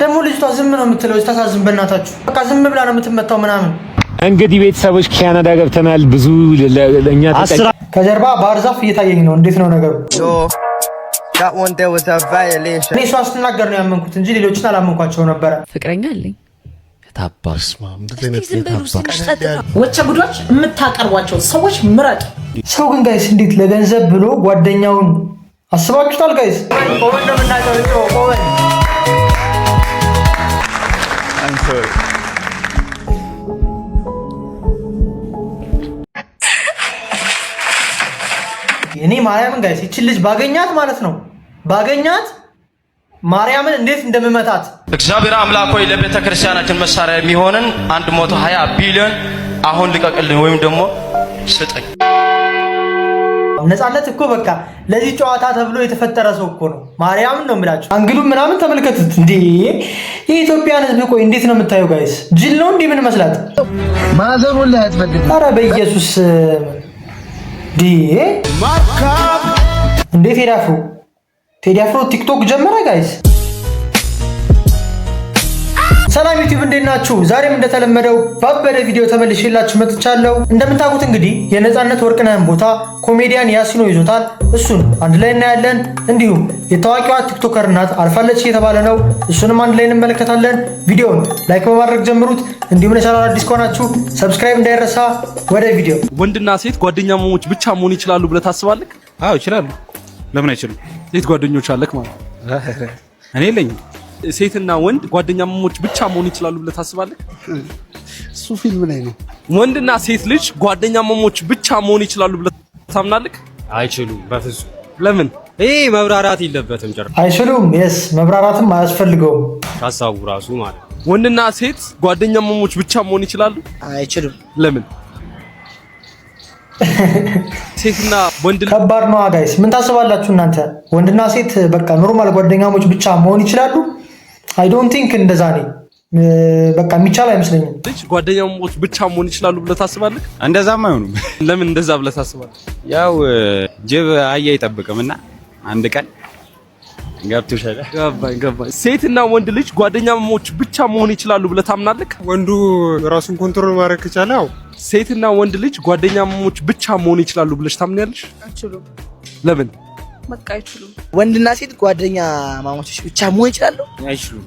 ደግሞ ልጅቷ ዝም ነው የምትለው። ታሳዝን በእናታችሁ። በቃ ዝም ብላ ነው የምትመታው ምናምን። እንግዲህ ቤተሰቦች ካናዳ ገብተናል። ብዙ ለኛ ከጀርባ ባህር ዛፍ እየታየኝ ነው። እንዴት ነው ነገሩ? እኔ እሷ ስትናገር ነው ያመንኩት እንጂ ሌሎችን አላመንኳቸው ነበረ። ፍቅረኛ አለኝ። ወቸ ጉዶች የምታቀርቧቸው ሰዎች ምረጥ። ሰው ግን ጋይስ እንዴት ለገንዘብ ብሎ ጓደኛውን አስባችሁታል ጋይስ? እኔ ማርያምን ጋይስ ይቺን ልጅ ባገኛት ማለት ነው ባገኛት ማርያምን እንዴት እንደምመታት እግዚአብሔር አምላክ ሆይ ለቤተ ክርስቲያናችን መሳሪያ የሚሆንን 120 ቢሊዮን አሁን ልቀቅልን ወይም ደግሞ ስጠኝ። ነፃነት እኮ በቃ ለዚህ ጨዋታ ተብሎ የተፈጠረ ሰው እኮ ነው። ማርያምን ነው የምላችሁ። አንግሉም ምናምን ተመልከቱት እንዴ! የኢትዮጵያን ሕዝብ ቆይ እንዴት ነው የምታየው ጋይስ? ጅል ነው እንዴ? ምን መስላት ማዘሩን ላይ አትፈልግ። ኧረ በኢየሱስ ዲ እንዴት ቴዲ አፍሮ ቲክቶክ ጀመረ ጋይስ። ሰላም ዩቲዩብ እንዴት ናችሁ? ዛሬም እንደተለመደው ባበደ ቪዲዮ ተመልሼላችሁ መጥቻለሁ። እንደምታውቁት እንግዲህ የነፃነት ወርቅነህን ቦታ ኮሜዲያን ያሲኖ ይዞታል። እሱን አንድ ላይ እናያለን። እንዲሁም የታዋቂዋ ቲክቶከር እናት አልፋለች እየተባለ ነው። እሱንም አንድ ላይ እንመለከታለን። ቪዲዮውን ላይክ በማድረግ ጀምሩት። እንዲሁም ለቻናሉ አዲስ ከሆናችሁ ሰብስክራይብ እንዳይረሳ። ወደ ቪዲዮ። ወንድና ሴት ጓደኛሞች ብቻ መሆን ይችላሉ ብለህ ታስባለህ? አዎ ይችላሉ። ለምን አይችሉም? ሴት ጓደኞች አለክ ማለት እኔ የለኝም። ሴትና ወንድ ጓደኛሞች ብቻ መሆን ይችላሉ ብለህ ታስባለህ? እሱ ፊልም ላይ ነው። ወንድና ሴት ልጅ ጓደኛሞች ብቻ መሆን ይችላሉ ብለህ ታምናለህ? አይችሉም በፍጹም። ለምን? ይሄ መብራራት የለበትም ጭራሽ። አይችሉም። የስ መብራራትም አያስፈልገውም። ሐሳቡ ራሱ ማለት ነው። ወንድና ሴት ጓደኛሞች ብቻ መሆን ይችላሉ? አይችሉም። ለምን? ሴትና ወንድ ከባድ ነው ጋይስ። ምን ታስባላችሁ እናንተ? ወንድና ሴት በቃ ኖርማል ጓደኛሞች ብቻ መሆን ይችላሉ? አይ ዶንት ቲንክ እንደዛ ነው። በቃ የሚቻል አይመስለኝም። ልጅ ጓደኛሞች ብቻ መሆን ይችላሉ ብለህ ታስባለህ? እንደዛም አይሆኑም። ለምን እንደዛ ብለህ ታስባለህ? ያው ጅብ አህያ አይጠብቅምና አንድ ቀን ገብቶሻል። ገባኝ። ሴትና ወንድ ልጅ ጓደኛሞች ብቻ መሆን ይችላሉ ብለህ ታምናለህ? ወንዱ ራሱን ኮንትሮል ማድረግ ከቻለ ያው ሴትና ወንድ ልጅ ጓደኛሞች ብቻ መሆን ይችላሉ ብለሽ ታምኛለሽ? አይችሉም። ለምን? በቃ አይችሉም። ወንድና ሴት ጓደኛ ማሞች ብቻ መሆን ይችላሉ? አይችሉም።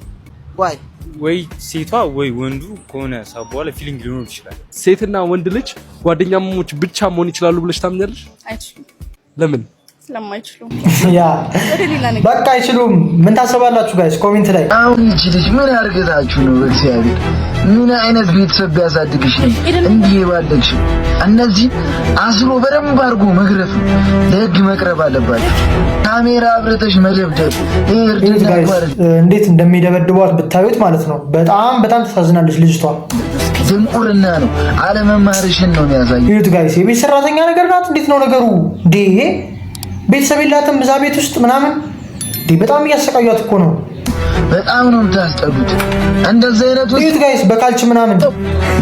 ዋይ ወይ ሴቷ ወይ ወንዱ ከሆነ ሰው በኋላ ፊሊንግ ሊኖር ይችላል። ሴትና ወንድ ልጅ ጓደኛሞች ብቻ መሆን ይችላሉ ብለሽ ታምኛለሽ? አይችሉም። ለምን? ስለማይችሉ። ያ በቃ አይችሉም። ምን ታስባላችሁ ጋይስ? ኮሜንት ላይ አሁን ይቺ ልጅ ምን ያርገታችሁ ነው? እግዚአብሔር ምን አይነት ቤተሰብ ቢያሳድግሽ ነው እንዲህ ባደግሽ? እነዚህ አስሮ በደንብ አድርጎ መግረፍ፣ ለህግ መቅረብ አለባችሁ። ካሜራ አብረተሽ መደብደብ። እንዴት እንደሚደበድቧት ብታዩት ማለት ነው። በጣም ተሳዝናለች ልጅቷ። ድንቁርና ነው፣ አለመማርሽን ነው የሚያሳየው። ይሁት ጋይስ የቤት ሰራተኛ ነገር ናት። እንዴት ነው ነገሩ? ቤተሰብ የላትም እዛ ቤት ውስጥ ምናምን። በጣም እያሰቃዩት እኮ ነው። በጣም ነው የምታስጠሉት። እንደዚህ አይነቱ ይሁት ጋይስ በካልች ምናምን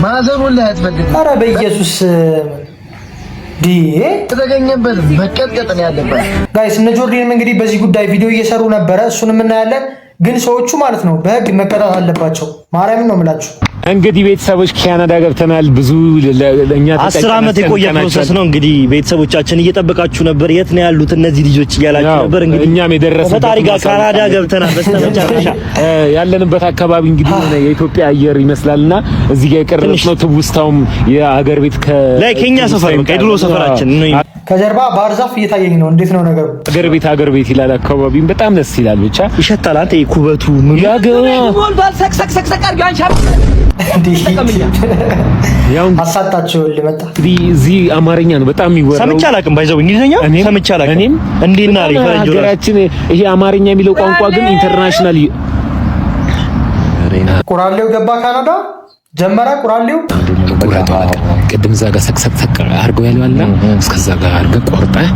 ማዘሩን ላይ አትፈልግ። ኧረ በኢየሱስ ተገኘበት መቀጥቀጥ ነው ያለበት ጋይስ። እነ ጆርዲንም እንግዲህ በዚህ ጉዳይ ቪዲዮ እየሰሩ ነበረ። እሱንም እናያለን። ግን ሰዎቹ ማለት ነው በህግ መቀጣት አለባቸው። ማርያምን ነው የምላችሁ። እንግዲህ ቤተሰቦች ካናዳ ገብተናል። ብዙ ለኛ 10 ዓመት የቆየ ፕሮሰስ ነው። እንግዲህ ቤተሰቦቻችን እየጠበቃችሁ ነበር። የት ነው ያሉት እነዚህ ልጆች እያላችሁ ነበር። እንግዲህ እኛም የደረሰበት ፈጣሪ ጋር ካናዳ ገብተናል። በስተመጨረሻ ያለንበት አካባቢ እንግዲህ ሆነ የኢትዮጵያ አየር ይመስላልና እዚህ ጋር የቀረጽነው ትውስታውም የሀገር ቤት ከኛ ሰፈር ነው፣ ከድሮ ሰፈራችን ነው። ከጀርባ ባህር ዛፍ እየታየኝ ነው። እንዴት ነው ነገሩ? ሀገር ቤት ይላል። አካባቢም በጣም ደስ ይላል። ብቻ ይሸታል። አንተ ኩበቱ ምን ያው አሳጣቸው ልመጣ እዚህ አማርኛ ነው በጣም የሚወራው። ሰምቼ አላውቅም። ባይዘው እንግሊዘኛ ሰምቼ አላውቅም። እኔም እንዴና ሀገራችን ይሄ አማርኛ የሚለው ቋንቋ ግን ኢንተርናሽናል ቁራሌው ገባ ካናዳ ጀመረ። ቁራሌው ቅድም እዛ ጋር ሰቅሰቅ አድርገው ያለው አለ። እስከዛ ጋር አድርገህ ቆርጠህ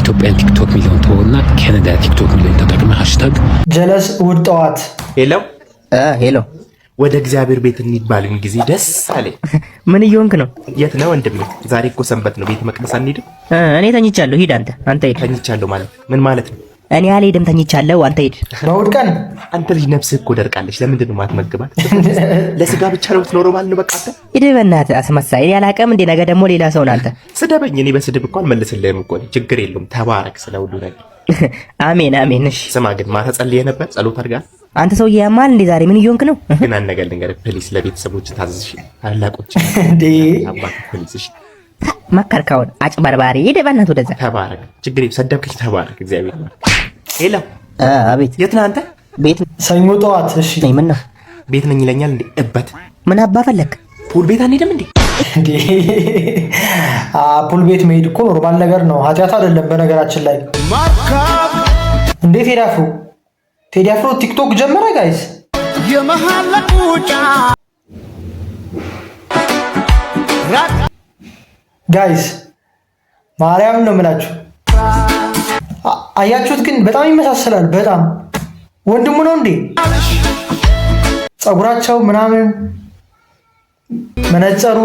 ኢትዮጵያን ቲክቶክ ሚሊዮን ተወና ካናዳ ቲክቶክ ሚሊዮን ተጠቅመህ ሃሽታግ ጀለስ ውርጠዋት ሄሎ ወደ እግዚአብሔር ቤት እንባልን ጊዜ ደስ አለ። ምን እየሆንክ ነው? የት ነው ወንድሜ? ዛሬ እኮ ሰንበት ነው። ቤተ መቅደስ አንሄድም? እኔ ተኝቻለሁ። ሂድ አንተ ሂድ። ተኝቻለሁ ማለት ምን ማለት ነው? እኔ አልሄድም ተኝቻለሁ። አንተ ሂድ። በእሑድ ቀን አንተ ልጅ ነፍስህ እኮ ደርቃለች። ለምንድን ነው የማትመግባት? ለስጋ ብቻ ነው የምትኖረው ማለት ነው። በቃ አንተ ሂድ በእናትህ አስመሳይ። እኔ አላውቅም እንዴ? ነገ ደግሞ ሌላ ሰው ነው አንተ። ስደበኝ። እኔ በስድብ እኮ አልመልስልህም እኮ። ችግር የለውም። ተባረክ ስለ ሁሉ ነገር። አሜን አሜን። እሺ ስማ ግን ማታ ጸልየህ ነበር? ጸሎት አድርገሃል? አንተ ሰውዬ ያማል እንዴ? ዛሬ ምን እየሆንክ ነው? ግን አንድ ነገር ልንገርህ ፕሊስ፣ ለቤተሰቦች ታዘዝሽ። ታላቆች እንዴ አባት ፕሊስ። መከርካውን አጭበርባሪ። ሂድ በእናትህ ወደዛ። ተባረክ። ችግር የለም። ሰደብከኝ። ተባረክ። እግዚአብሔር ይመስገን። ሄሎ አቤት። የት ነህ አንተ? ቤት ሰኞ ጠዋት። እሺ ምን ነው? ቤት ነኝ ይለኛል እንዴ? እበት ምን አባ ፈለክ? ፑል ቤት አንሄድም እንዴ? እንዴ ፑል ቤት መሄድ እኮ ኖርማል ነገር ነው፣ ኃጢአት አይደለም። በነገራችን ላይ እንዴ ቴዲ አፍሮ ቲክቶክ ጀመረ ጋይስ። ጋይስ ማርያም ነው የምላችሁ። አያችሁት? ግን በጣም ይመሳሰላል። በጣም ወንድሙ ነው እንዴ? ጸጉራቸው ምናምን መነጸሩ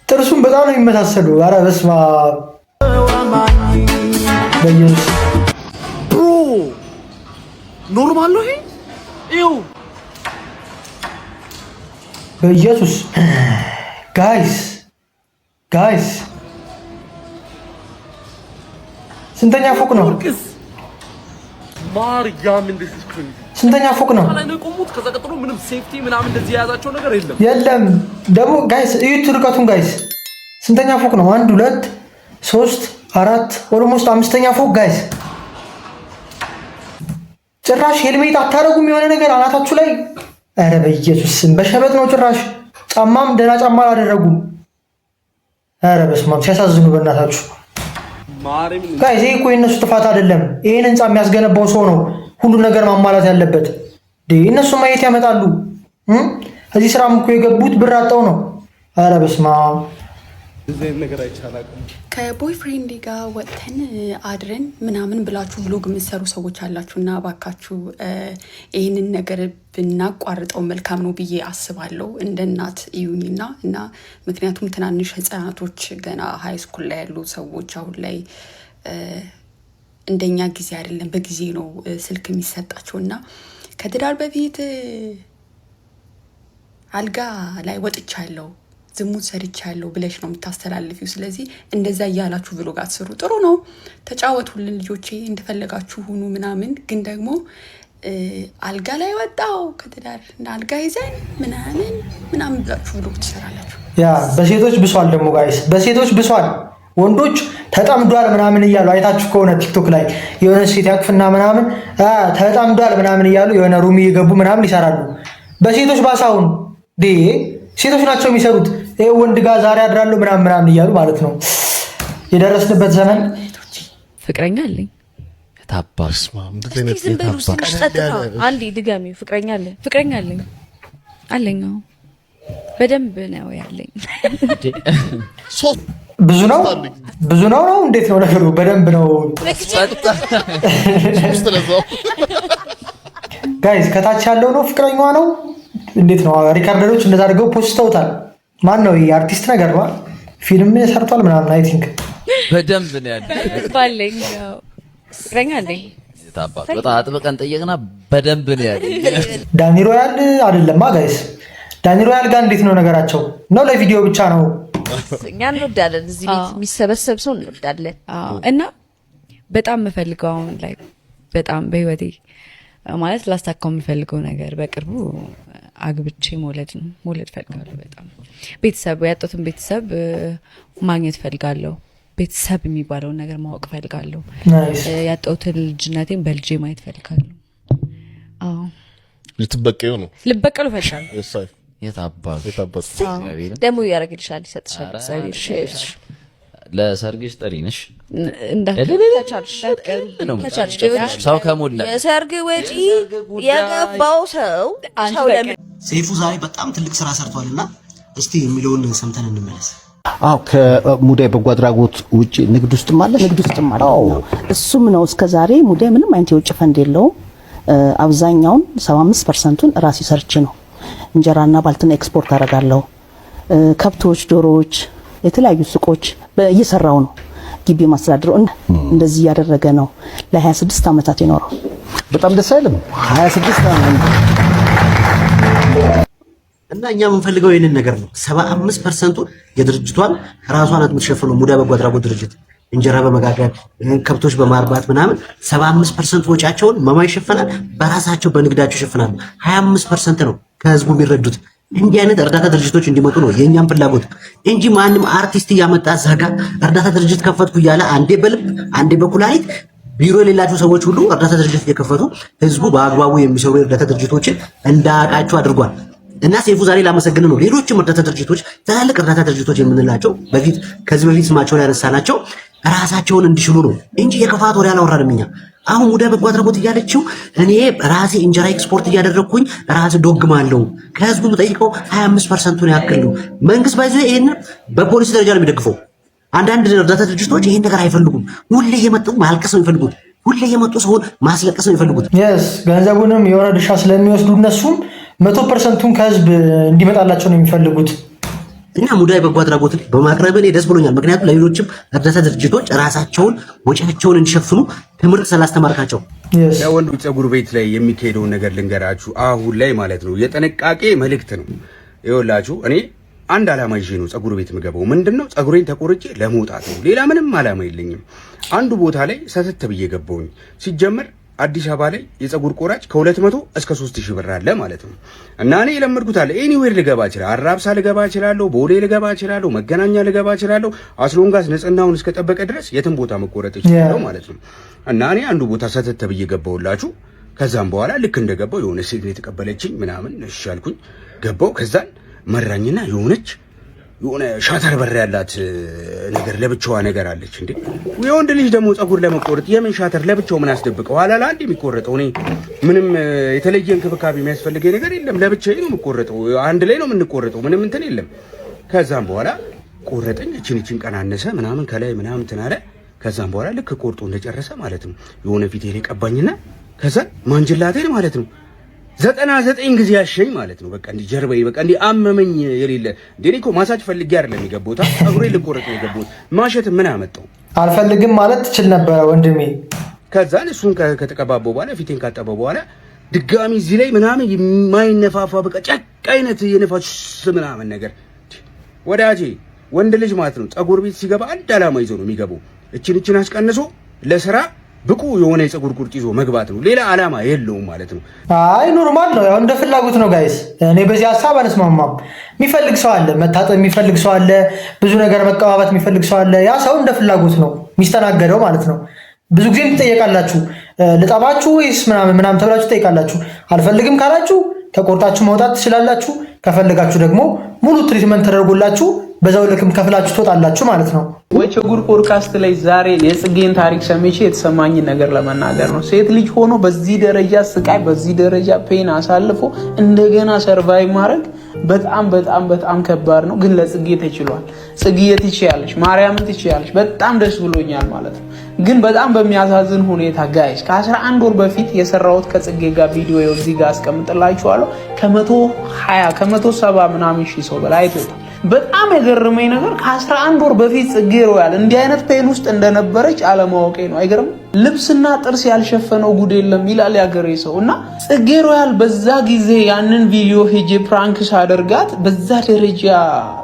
ጥርሱም በጣም ነው የሚመሳሰሉ። ኧረ በስመ አብ በኢየሱስ ኖርማል ነው ይሄ። ይኸው በኢየሱስ ጋይስ ስንተኛ ፎቅ ነው? ማርያም እንደዚህ ስክሪን ስንተኛ ፎቅ ነው? ላይ ነው የቆሙት። ከዛ ቀጥሎ ምንም ሴፍቲ ምናምን እንደዚህ የያዛቸው ነገር የለም። ደግሞ ጋይስ እዩት ርቀቱን ጋይስ። ስንተኛ ፎቅ ነው? 1 2 3 4 ኦልሞስት 5ኛ ፎቅ ጋይስ። ጭራሽ ሄልሜት አታረጉም? የሆነ ነገር አናታችሁ ላይ። ኧረ በኢየሱስ ስም በሸበጥ ነው ጭራሽ። ጫማም ደህና ጫማ አላደረጉም። ኧረ በስመ አብ ሲያሳዝኑ በእናታችሁ ጋይስ። ይሄ እኮ የእነሱ ጥፋት አይደለም። ይሄን ህንፃ የሚያስገነባው ሰው ነው ሁሉ ነገር ማሟላት ያለበት። እነሱ ማየት ያመጣሉ። እዚህ ስራም እኮ የገቡት ብር አጣው ነው። ኧረ በስመ አብ ነገር አይቻላልም። ከቦይፍሬንድ ጋር ወጥተን አድረን ምናምን ብላችሁ ብሎግ የምትሰሩ ሰዎች አላችሁና እባካችሁ ይህንን ነገር ብናቋርጠው መልካም ነው ብዬ አስባለሁ። እንደ እናት እዩኝና እና ምክንያቱም ትናንሽ ህፃናቶች ገና ሃይ ስኩል ላይ ያሉ ሰዎች አሁን ላይ እንደኛ ጊዜ አይደለም፣ በጊዜ ነው ስልክ የሚሰጣቸው እና ከትዳር በፊት አልጋ ላይ ወጥቻለሁ ዝሙት ሰርቻለሁ ብለሽ ነው የምታስተላልፊው። ስለዚህ እንደዛ እያላችሁ ብሎግ አትስሩ። ጥሩ ነው ተጫወቱልን ልጆቼ፣ እንደፈለጋችሁ ሁኑ ምናምን። ግን ደግሞ አልጋ ላይ ወጣው ከትዳር እና አልጋ ይዘን ምናምን ብላችሁ ብሎግ ትሰራላችሁ። ያ በሴቶች ብሷል ደግሞ ጋይስ፣ በሴቶች ብሷል። ወንዶች ተጠምዷል ምናምን እያሉ አይታችሁ ከሆነ ቲክቶክ ላይ የሆነ ሴት ያቅፍና ምናምን ተጠምዷል ምናምን እያሉ የሆነ ሩም እየገቡ ምናምን ይሰራሉ። በሴቶች ባሳውን ሴቶች ናቸው የሚሰሩት። ወንድ ጋር ዛሬ አድራለሁ ምናምን እያሉ ማለት ነው። የደረስንበት ዘመን ፍቅረኛ አለኝ አንዴ ድጋሚ ፍቅረኛ አለኝ በደንብ ነው ያለኝ። ብዙ ነው እንዴት ነው ነገሩ? በደንብ ነው ጋይስ። ከታች ያለው ነው ፍቅረኛዋ ነው። እንዴት ነው? ሪካርደሮች እንደዛ አድርገው ፖስተውታል። ማን ነው? የአርቲስት ነገር ነው። ፊልም ሰርቷል ምናምን አይ ቲንክ በደንብ ነው ያለኝ። ፍቅረኛ አለኝ በጣም አጥብቀን ጠየቅና በደንብ ነው ያለኝ። ዳኒ ሮያል አይደለማ ጋይስ። ዳኒ ሮያል ጋር እንዴት ነው ነገራቸው? ነው ለቪዲዮ ብቻ ነው? እኛ እንወዳለን፣ እዚህ ቤት የሚሰበሰብ ሰው እንወዳለን። እና በጣም የምፈልገው አሁን ላይ በጣም በህይወቴ ማለት ላስታካው የምፈልገው ነገር በቅርቡ አግብቼ መውለድ ፈልጋለሁ። በጣም ቤተሰብ ያጡትን ቤተሰብ ማግኘት ፈልጋለሁ። ቤተሰብ የሚባለውን ነገር ማወቅ ፈልጋለሁ። ያጣሁትን ልጅነቴን በልጄ ማየት ፈልጋለሁ። ልትበቀዩ ነው? ልበቀሉ ፈልጋለሁ። የታባቱ ደግሞ ያረግልሻል፣ ይሰጥሻል። ለሰርግሽ ጠሪ ነሽ ሰው ከሞላ የሰርግ ወጪ የገባው ሰው ሰይፉ ዛሬ በጣም ትልቅ ስራ ሰርቷልና እስቲ የሚለውን ሰምተን እንመለስ። አዎ ከሙዳይ በጎ አድራጎት ውጪ ንግድ ውስጥም አለ። አዎ እሱም ነው። እስከዛሬ ሙዳይ ምንም አይነት የውጭ ፈንድ የለውም። አብዛኛውን 75%ን ራሴ ሰርቼ ነው። እንጀራና ባልትና ኤክስፖርት አደርጋለሁ። ከብቶች፣ ዶሮዎች፣ የተለያዩ ሱቆች እየሰራው ነው። ግቢ ማስተዳደሩ እንደዚህ ያደረገ ነው ለ26 ዓመታት የኖረው። በጣም ደስ አይልም? 26 ዓመት እና እኛ የምንፈልገው ይሄንን ነገር ነው። 75% የድርጅቷን ራሷ ናት የምትሸፍነው። ሙዳይ በጎ አድራጎት ድርጅት እንጀራ በመጋገር ከብቶች በማርባት ምናምን 75% ወጪያቸውን መማ ይሸፈናል፣ በራሳቸው በንግዳቸው ይሸፍናሉ። 25% ነው ከህዝቡ የሚረዱት። እንዲህ አይነት እርዳታ ድርጅቶች እንዲመጡ ነው የኛም ፍላጎት እንጂ ማንም አርቲስት እያመጣ ዘጋ እርዳታ ድርጅት ከፈትኩ እያለ አንዴ በልብ አንዴ በኩላሊት ቢሮ የሌላቸው ሰዎች ሁሉ እርዳታ ድርጅት እየከፈቱ ህዝቡ በአግባቡ የሚሰሩ እርዳታ ድርጅቶችን እንዳያውቃቸው አድርጓል። እና ሰይፉ ዛሬ ላመሰግን ነው። ሌሎችም እርዳታ ድርጅቶች ትላልቅ እርዳታ ድርጅቶች የምንላቸው ከዚህ በፊት ስማቸውን ያነሳናቸው ራሳቸውን እንዲችሉ ነው እንጂ የክፋት ወሬ አላወራንም እኛ። አሁን ሙዳይ በጎ አድራጎት እያለችው እኔ ራሴ እንጀራ ኤክስፖርት እያደረግኩኝ ራሴ ዶግማለሁ። ከህዝቡ የምጠይቀው 25%ን ያክል ነው። መንግስት ባይዞ ይሄን በፖሊሲ ደረጃ ነው የሚደግፈው። አንዳንድ እርዳታ ድርጅቶች ይሄን ነገር አይፈልጉም። ሁሌ የመጡ ማልቀስ ነው የሚፈልጉት። ሁሌ የመጡ ሰውን ማስለቀስ ነው የሚፈልጉት። ገንዘቡንም የሆነ ድርሻ ስለሚወስዱ እነሱም 100%ን ከህዝብ እንዲመጣላቸው ነው የሚፈልጉት። እና ሙዳይ በጎ አድራጎትን በማቅረብ እኔ ደስ ብሎኛል። ምክንያቱም ለሌሎችም እርዳታ ድርጅቶች ራሳቸውን ወጪያቸውን እንዲሸፍኑ ትምህርት ስላስተማርካቸው። ለወንዱ ፀጉር ቤት ላይ የሚካሄደውን ነገር ልንገራችሁ። አሁን ላይ ማለት ነው የጥንቃቄ መልእክት ነው። ይኸውላችሁ እኔ አንድ ዓላማ ይዤ ነው ፀጉር ቤት የምገባው። ምንድነው? ፀጉሬን ተቆርጬ ለመውጣት ነው። ሌላ ምንም ዓላማ የለኝም። አንዱ ቦታ ላይ ሰተት ብዬ ገባሁኝ። ሲጀመር አዲስ አበባ ላይ የፀጉር ቆራጭ ከ200 እስከ 3000 ብር አለ ማለት ነው። እና እኔ የለመድኩት አለ ኤኒዌር ልገባ እችላለሁ። አራብሳ ልገባ እችላለሁ፣ ቦሌ ልገባ እችላለሁ፣ መገናኛ ልገባ እችላለሁ። አስሎንጋስ ንጽህናውን እስከጠበቀ ድረስ የትም ቦታ መቆረጥ እችላለሁ ማለት ነው። እና እኔ አንዱ ቦታ ሰተት ብዬ ገባሁላችሁ። ከዛም በኋላ ልክ እንደገባው የሆነ ሴት ቤት ተቀበለችኝ ምናምን እሺ አልኩኝ። ገባው ከዛን መራኝና የሆነ ሻተር በር ያላት ነገር ለብቻዋ ነገር አለች። እንዴ የወንድ ልጅ ደግሞ ፀጉር ለመቆረጥ የምን ሻተር ለብቻው ምን አስደብቀው ኋላ አንድ የሚቆረጠው? እኔ ምንም የተለየ እንክብካቤ የሚያስፈልገኝ ነገር የለም። ለብቻዬ ነው የምቆረጠው። አንድ ላይ ነው የምንቆረጠው። ምንም እንትን የለም። ከዛም በኋላ ቆረጠኝ። እቺን ቀናነሰ ምናምን ከላይ ምናምን ተናረ። ከዛም በኋላ ልክ ቆርጦ እንደጨረሰ ማለት ነው የሆነ ፊቴ ላይ ቀባኝና ከዛ ማንጅላቴን ማለት ነው 99 ጊዜ ያሸኝ ማለት ነው። በቃ እንዲ ጀርባዬ በቃ እንዲ አመመኝ የሌለ እንዴ እኮ ማሳጅ ፈልጌ አይደለም የገባሁት። ፀጉሬን ልቆረጥ ነው የገባሁት። ማሸት ምን አመጣው? አልፈልግም ማለት ትችል ነበር ወንድሜ። ከዛን እሱን ከተቀባበው በኋላ ፊቴን ካጠበው በኋላ ድጋሚ እዚህ ላይ ምናምን የማይነፋፋ በቃ ጨቅ አይነት የነፋስ ምናምን ነገር። ወዳጄ ወንድ ልጅ ማለት ነው ፀጉር ቤት ሲገባ አንድ ዓላማ ይዞ ነው የሚገባው። እቺን አስቀንሶ ለስራ ብቁ የሆነ የፀጉር ቁርጥ ይዞ መግባት ነው። ሌላ ዓላማ የለውም ማለት ነው። አይ ኖርማል ነው፣ ያው እንደ ፍላጎት ነው ጋይስ። እኔ በዚህ ሐሳብ አልስማማም። የሚፈልግ ሰው አለ፣ መታጠብ የሚፈልግ ሰው አለ፣ ብዙ ነገር መቀባባት የሚፈልግ ሰው አለ። ያ ሰው እንደ ፍላጎት ነው የሚስተናገደው ማለት ነው። ብዙ ጊዜ ትጠየቃላችሁ፣ ልጠባችሁ ወይስ ምናምን ተብላችሁ ትጠይቃላችሁ። አልፈልግም ካላችሁ ተቆርጣችሁ መውጣት ትችላላችሁ። ከፈለጋችሁ ደግሞ ሙሉ ትሪትመንት ተደርጎላችሁ በዛው ልክም ከፍላችሁ ትወጣላችሁ ማለት ነው። ወቸጉር ፖድካስት ላይ ዛሬ የጽጌን ታሪክ ሰምቼ የተሰማኝን ነገር ለመናገር ነው። ሴት ልጅ ሆኖ በዚህ ደረጃ ስቃይ፣ በዚህ ደረጃ ፔን አሳልፎ እንደገና ሰርቫይቭ ማድረግ በጣም ከባድ ነው። ግን ለጽጌ ተችሏል። ጽጌዬ ትችያለሽ፣ ማርያምን ትችያለሽ። በጣም ደስ ብሎኛል ማለት ነው። ግን በጣም በሚያሳዝን ሁኔታ ጋይስ ከ11 ወር በፊት የሰራሁት ከጽጌ ጋር ቪዲዮ እዚህ ጋር አስቀምጥላችኋለሁ። ከ120 ከ170 ምናምን ሺህ ሰው በላይ አይቶታል። በጣም የገረመኝ ነገር ከ11 ወር በፊት ጽጌ ሮያል እንዲህ አይነት ፔን ውስጥ እንደነበረች አለማወቄ ነው። አይገርም? ልብስና ጥርስ ያልሸፈነው ጉድ የለም ይላል ያገሬ ሰው። እና ጽጌ ሮያል በዛ ጊዜ ያንን ቪዲዮ ሄጄ ፕራንክ ሳደርጋት በዛ ደረጃ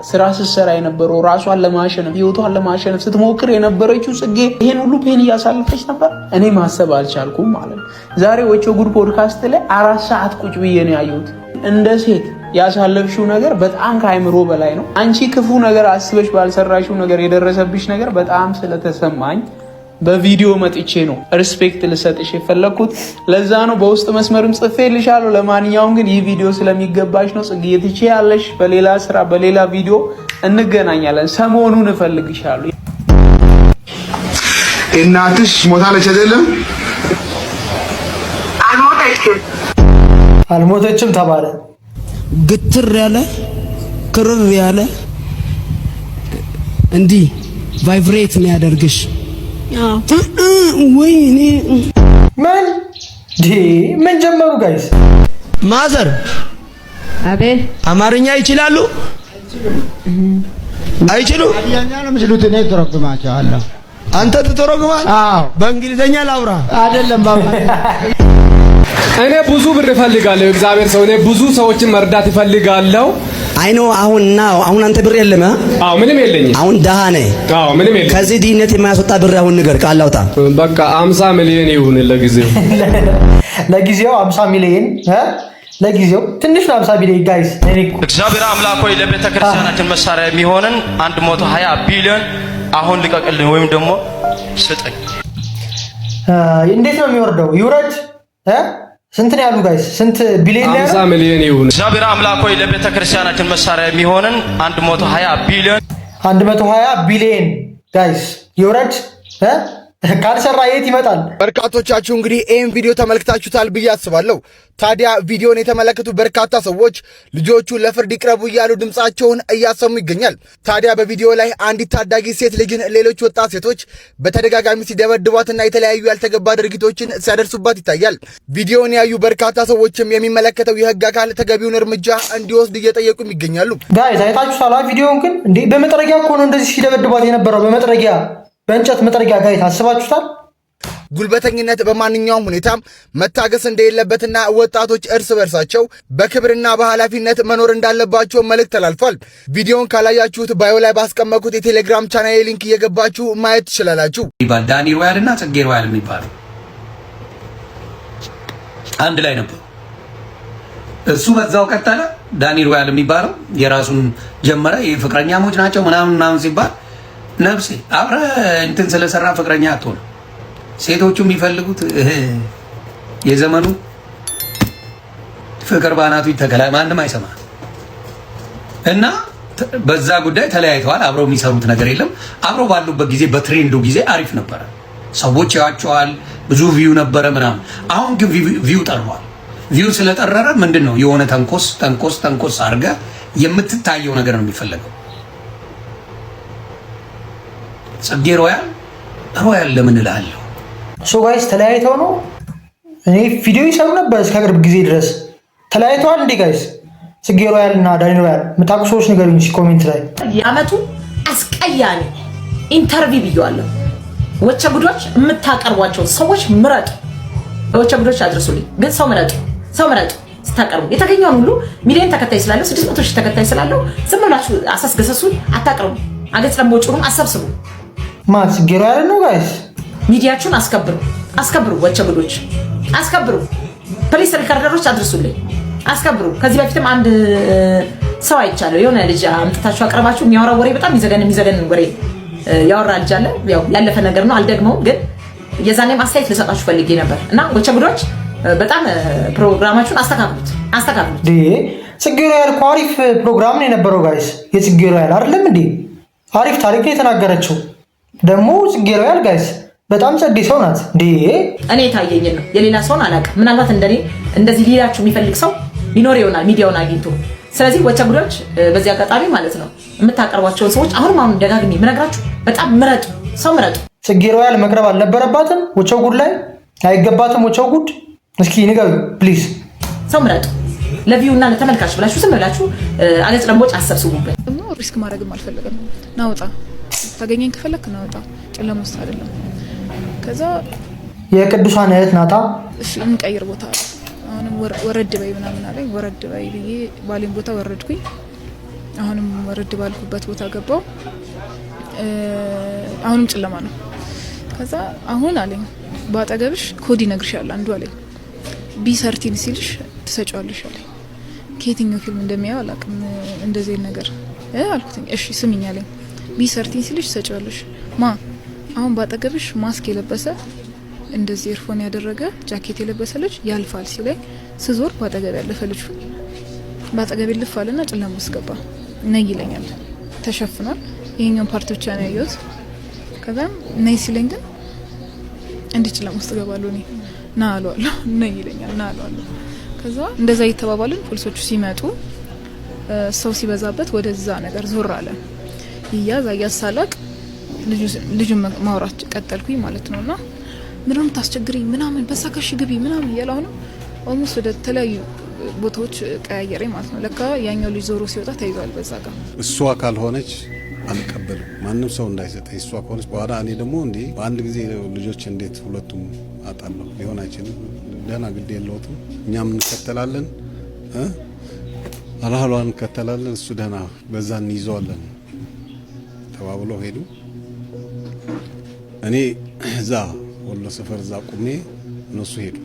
ስራ ስትሰራ የነበረው ራሷን ለማሸነፍ ህይወቷን ለማሸነፍ ስትሞክር የነበረችው ጽጌ ይሄን ሁሉ ፔን እያሳለፈች ነበር። እኔ ማሰብ አልቻልኩም ማለት ነው። ዛሬ ወቸጉር ፖድካስት ላይ 4 ሰዓት ቁጭ ብዬ ነው ያየሁት። እንደ ሴት ያሳለፍሽው ነገር በጣም ከአይምሮ በላይ ነው። አንቺ ክፉ ነገር አስበሽ ባልሰራሽው ነገር የደረሰብሽ ነገር በጣም ስለተሰማኝ በቪዲዮ መጥቼ ነው ሪስፔክት ልሰጥሽ የፈለኩት። ለዛ ነው በውስጥ መስመርም ጽፌልሻለሁ። ለማንኛውም ግን ይህ ቪዲዮ ስለሚገባሽ ነው። ጽጌ ትችያለሽ። በሌላ ስራ በሌላ ቪዲዮ እንገናኛለን። ሰሞኑን እፈልግሻለሁ። እናትሽ ሞታለች አይደለም? አልሞተችም ተባለ። ግትር ያለ ክርር ያለ እንዲህ ቫይብሬት የሚያደርግሽ ወይኔ ምን ጀመሩ ጋይስ? ማዘር አቤት፣ አማርኛ ይችላሉ? አይችሉ? አዲያኛ ነው ምስሉት። እኔ ተረጉማቸዋለሁ። አንተ ትተረጉማል? አዎ። በእንግሊዘኛ ላውራ አይደለም ባባ። እኔ ብዙ ብር እፈልጋለሁ። እግዚአብሔር ሰው እኔ ብዙ ሰዎችን መርዳት እፈልጋለሁ። አይኖ አሁን አንተ ብር የለም? አዎ ምንም የለኝም። አሁን ደሃ ነህ? አዎ ምንም የለኝም። ከዚህ ድህነት የማያስወጣ ብር አሁን ንገር፣ ቃል አውጣ። በቃ 50 ሚሊዮን ይሁን ለጊዜው። ለጊዜው 50 ሚሊዮን ለጊዜው ትንሽ ነው 50 ሚሊዮን ጋይስ። እግዚአብሔር አምላክ ሆይ ለቤተ ክርስቲያናችን መሳሪያ የሚሆንን 120 ቢሊዮን አሁን ልቀቅልን ወይም ደግሞ ስጠኝ። እንዴት ነው የሚወርደው? ይውረድ ስንት ነው ያሉ ጋይስ? ስንት ቢሊዮን ነው? 50 ሚሊዮን ይሁን። እግዚአብሔር አምላክ ሆይ ለቤተ ክርስቲያናችን መሳሪያ የሚሆንን 120 ቢሊዮን 120 ቢሊዮን ጋይስ ይውረድ። ካልሰራ የት ይመጣል? በርካቶቻችሁ እንግዲህ ይህን ቪዲዮ ተመልክታችሁታል ብዬ አስባለሁ። ታዲያ ቪዲዮን የተመለከቱ በርካታ ሰዎች ልጆቹ ለፍርድ ይቅረቡ እያሉ ድምፃቸውን እያሰሙ ይገኛል። ታዲያ በቪዲዮ ላይ አንዲት ታዳጊ ሴት ልጅን ሌሎች ወጣት ሴቶች በተደጋጋሚ ሲደበድቧትና የተለያዩ ያልተገባ ድርጊቶችን ሲያደርሱባት ይታያል። ቪዲዮን ያዩ በርካታ ሰዎችም የሚመለከተው የህግ አካል ተገቢውን እርምጃ እንዲወስድ እየጠየቁም ይገኛሉ። ጋይስ አይታችሁታል ቪዲዮውን? ግን እንዴ በመጥረጊያ እኮ ነው እንደዚህ ሲደበድቧት የነበረው፣ በመጥረጊያ በእንጨት መጥረጊያ ጋይስ አስባችሁታል? ጉልበተኝነት በማንኛውም ሁኔታም መታገስ እንደሌለበትና ወጣቶች እርስ በርሳቸው በክብርና በኃላፊነት መኖር እንዳለባቸው መልእክት ተላልፏል። ቪዲዮውን ካላያችሁት ባዮ ላይ ባስቀመጥኩት የቴሌግራም ቻናል ሊንክ እየገባችሁ ማየት ትችላላችሁ። ዳኒ ሮያል እና ጽጌ ሮያል የሚባለው አንድ ላይ ነበሩ። እሱ በዛው ቀጠለ። ዳኒ ሮያል የሚባለው የራሱን ጀመረ። የፍቅረኛሞች ናቸው ምናምን ሲባል ነፍሴ አብረ እንትን ስለሰራ ፍቅረኛ አትሆን። ሴቶቹ የሚፈልጉት የዘመኑ ፍቅር ባናቱ ይተከላ ማንም አይሰማ እና በዛ ጉዳይ ተለያይተዋል። አብረው የሚሰሩት ነገር የለም። አብረው ባሉበት ጊዜ በትሬንዱ ጊዜ አሪፍ ነበረ። ሰዎች ያዋቸዋል፣ ብዙ ቪው ነበረ ምናምን። አሁን ግን ቪው ጠርሯል። ቪው ስለጠረረ ምንድነው የሆነ ተንኮስ አድርገ የምትታየው ነገር ነው የሚፈለገው። ጽጌ ሮያል ለምን እላለሁ? ሶ ጋይስ ተለያይተው ነው? እኔ ቪዲዮ ይሰሩ ነበር እስከ ቅርብ ጊዜ ድረስ። ተለያይተዋል እንዴ ጋይስ? ጽጌ ሮያል እና ዳኒ ሮያል የምታውቁ ሰዎች ንገሩኝ ኮሜንት ላይ። የዓመቱ አስቀያሚ ኢንተርቪው ብየዋለሁ። ወቸ ጉዶች የምታቀርቧቸው ሰዎች ምረጡ። ወቸ ጉዶች አድርሱልኝ፣ ግን ሰው ምረጡ ስታቀርቡ። የተገኘውን ሁሉ ሚሊዮን ተከታይ ስላለው 600 ሺህ ተከታይ ስላለው ዝም ብላችሁ አሳስገሰሱን አታቅርቡ። አገጽ ለምቦጭሩም አሰብስቡ። ማን ጽጌ ሮያል ነው ጋይስ? ሚዲያችሁን አስከብሩ። ወቸ ጉዶች አስከብሩ። ፖሊስ ሪካርደሮች አድርሱልኝ፣ አስከብሩ። ከዚህ በፊትም አንድ ሰው አይቻለሁ። የሆነ ልጅ አምጥታችሁ አቅርባችሁ የሚያወራው ወሬ በጣም የሚዘገን ወሬ ያወራ ልጅ አለ። ያው ያለፈ ነገር ነው አልደግመውም፣ ግን የዛኔም አስተያየት ልሰጣችሁ ፈልጌ ነበር እና ወቸ ጉዶች በጣም ፕሮግራማችሁን አስተካክሉት። ጽጌ ሮያል እኮ አሪፍ ፕሮግራም ነው የነበረው ጋይስ። የጽጌ ሮያል አይደለም እንዴ? አሪፍ ታሪክ ነው የተናገረችው። ደግሞ ጽጌ ሮያል ጋይስ በጣም ጸዴ ሰው ናት። እኔ ታየኝ ነው የሌላ ሰውን አላውቅም። ምናልባት እንደኔ እንደዚህ ሊላችሁ የሚፈልግ ሰው ሊኖር ይሆናል ሚዲያውን አግኝቶ። ስለዚህ ወቸ ጉዶች በዚህ አጋጣሚ ማለት ነው የምታቀርቧቸውን ሰዎች አሁን ደጋግሜ ምነግራችሁ በጣም ሰው ምረጡ። ጽጌ ሮያል መቅረብ አልነበረባትም ወቸው ጉድ ላይ አይገባትም። ወቸው ጉድ እስኪ ንገሩ ፕሊዝ። ሰው ምረጡ። ለቪው እና ለተመልካች ብላችሁ ዝም ብላችሁ አገጽ ለምቦጭ አሰብስቡበት። ሪስክ ማድረግም አልፈለገም። ናውጣ ታገኘኝ ከፈለክ ናውጣ፣ ጨለማ ውስጥ አይደለም። ከዛ የቅዱሳን እህት ናታ። እሺ እንቀይር ቦታ፣ አሁንም ወረድ በይ ምናምን አለኝ። ወረድ በይ ብዬ ባሌን ቦታ ወረድኩኝ። አሁንም ወረድ ባልኩበት ቦታ ገባው። አሁንም ጨለማ ነው። ከዛ አሁን አለኝ ባጠገብሽ ኮድ ይነግርሻል አንዱ አለኝ። ቢ13 ሲልሽ ትሰጫዋለሽ አለኝ። ከየትኛው ፊልም እንደሚያው አላውቅም እንደዚህ ነገር አልኩትኝ። እሺ ስሚኝ አለኝ። ቢ13 ሲልሽ ትሰጫዋለሽ። አሁን ባጠገብሽ ማስክ የለበሰ እንደዚህ ኤርፎን ያደረገ ጃኬት የለበሰ ልጅ ያልፋል ሲለኝ ስዞር ባጠገብ ያለፈ ልጅ ባጠገብ ይልፋልና ጨለማ ውስጥ ገባ። ነይ ይለኛል። ተሸፍኗል። ይሄኛው ፓርት ብቻ ነው ያየሁት። ከዛ ነይ ሲለኝ ግን እንዴ ጨለማ ውስጥ ገባለሁ እኔ ና አለዋለሁ። ነይ ይለኛል ና አለዋለሁ። ከዛ እንደዛ እየተባባልን ፖሊሶቹ ሲመጡ ሰው ሲበዛበት ወደዛ ነገር ዞር አለ። ይያዝ አያሳላቅ ልጁን ማውራት ቀጠልኩኝ ማለት ነውና ምንም ታስቸግሪኝ ምናምን በሳካሽ ግቢ ምናምን እያለው ነው ኦልሞስት ወደ ተለያዩ ቦታዎች ቀያየረኝ ማለት ነው። ለካ ያኛው ልጅ ዞሮ ሲወጣ ተይዟል በዛ ጋር። እሷ ካልሆነች አልቀበልም። ማንም ሰው እንዳይሰጠኝ እሷ ከሆነች በኋላ እኔ ደግሞ እንዴ በአንድ ጊዜ ልጆች እንዴት ሁለቱም አጣለሁ? ሊሆን አይችልም። ደህና ግድ የለውም። እኛም እንከተላለን አላህሏን እንከተላለን። እሱ ደህና በዛ እንይዘዋለን ተባብለው ሄዱ። እኔ እዛ ወሎ ሰፈር እዛ ቁሜ እነሱ ሄዱ።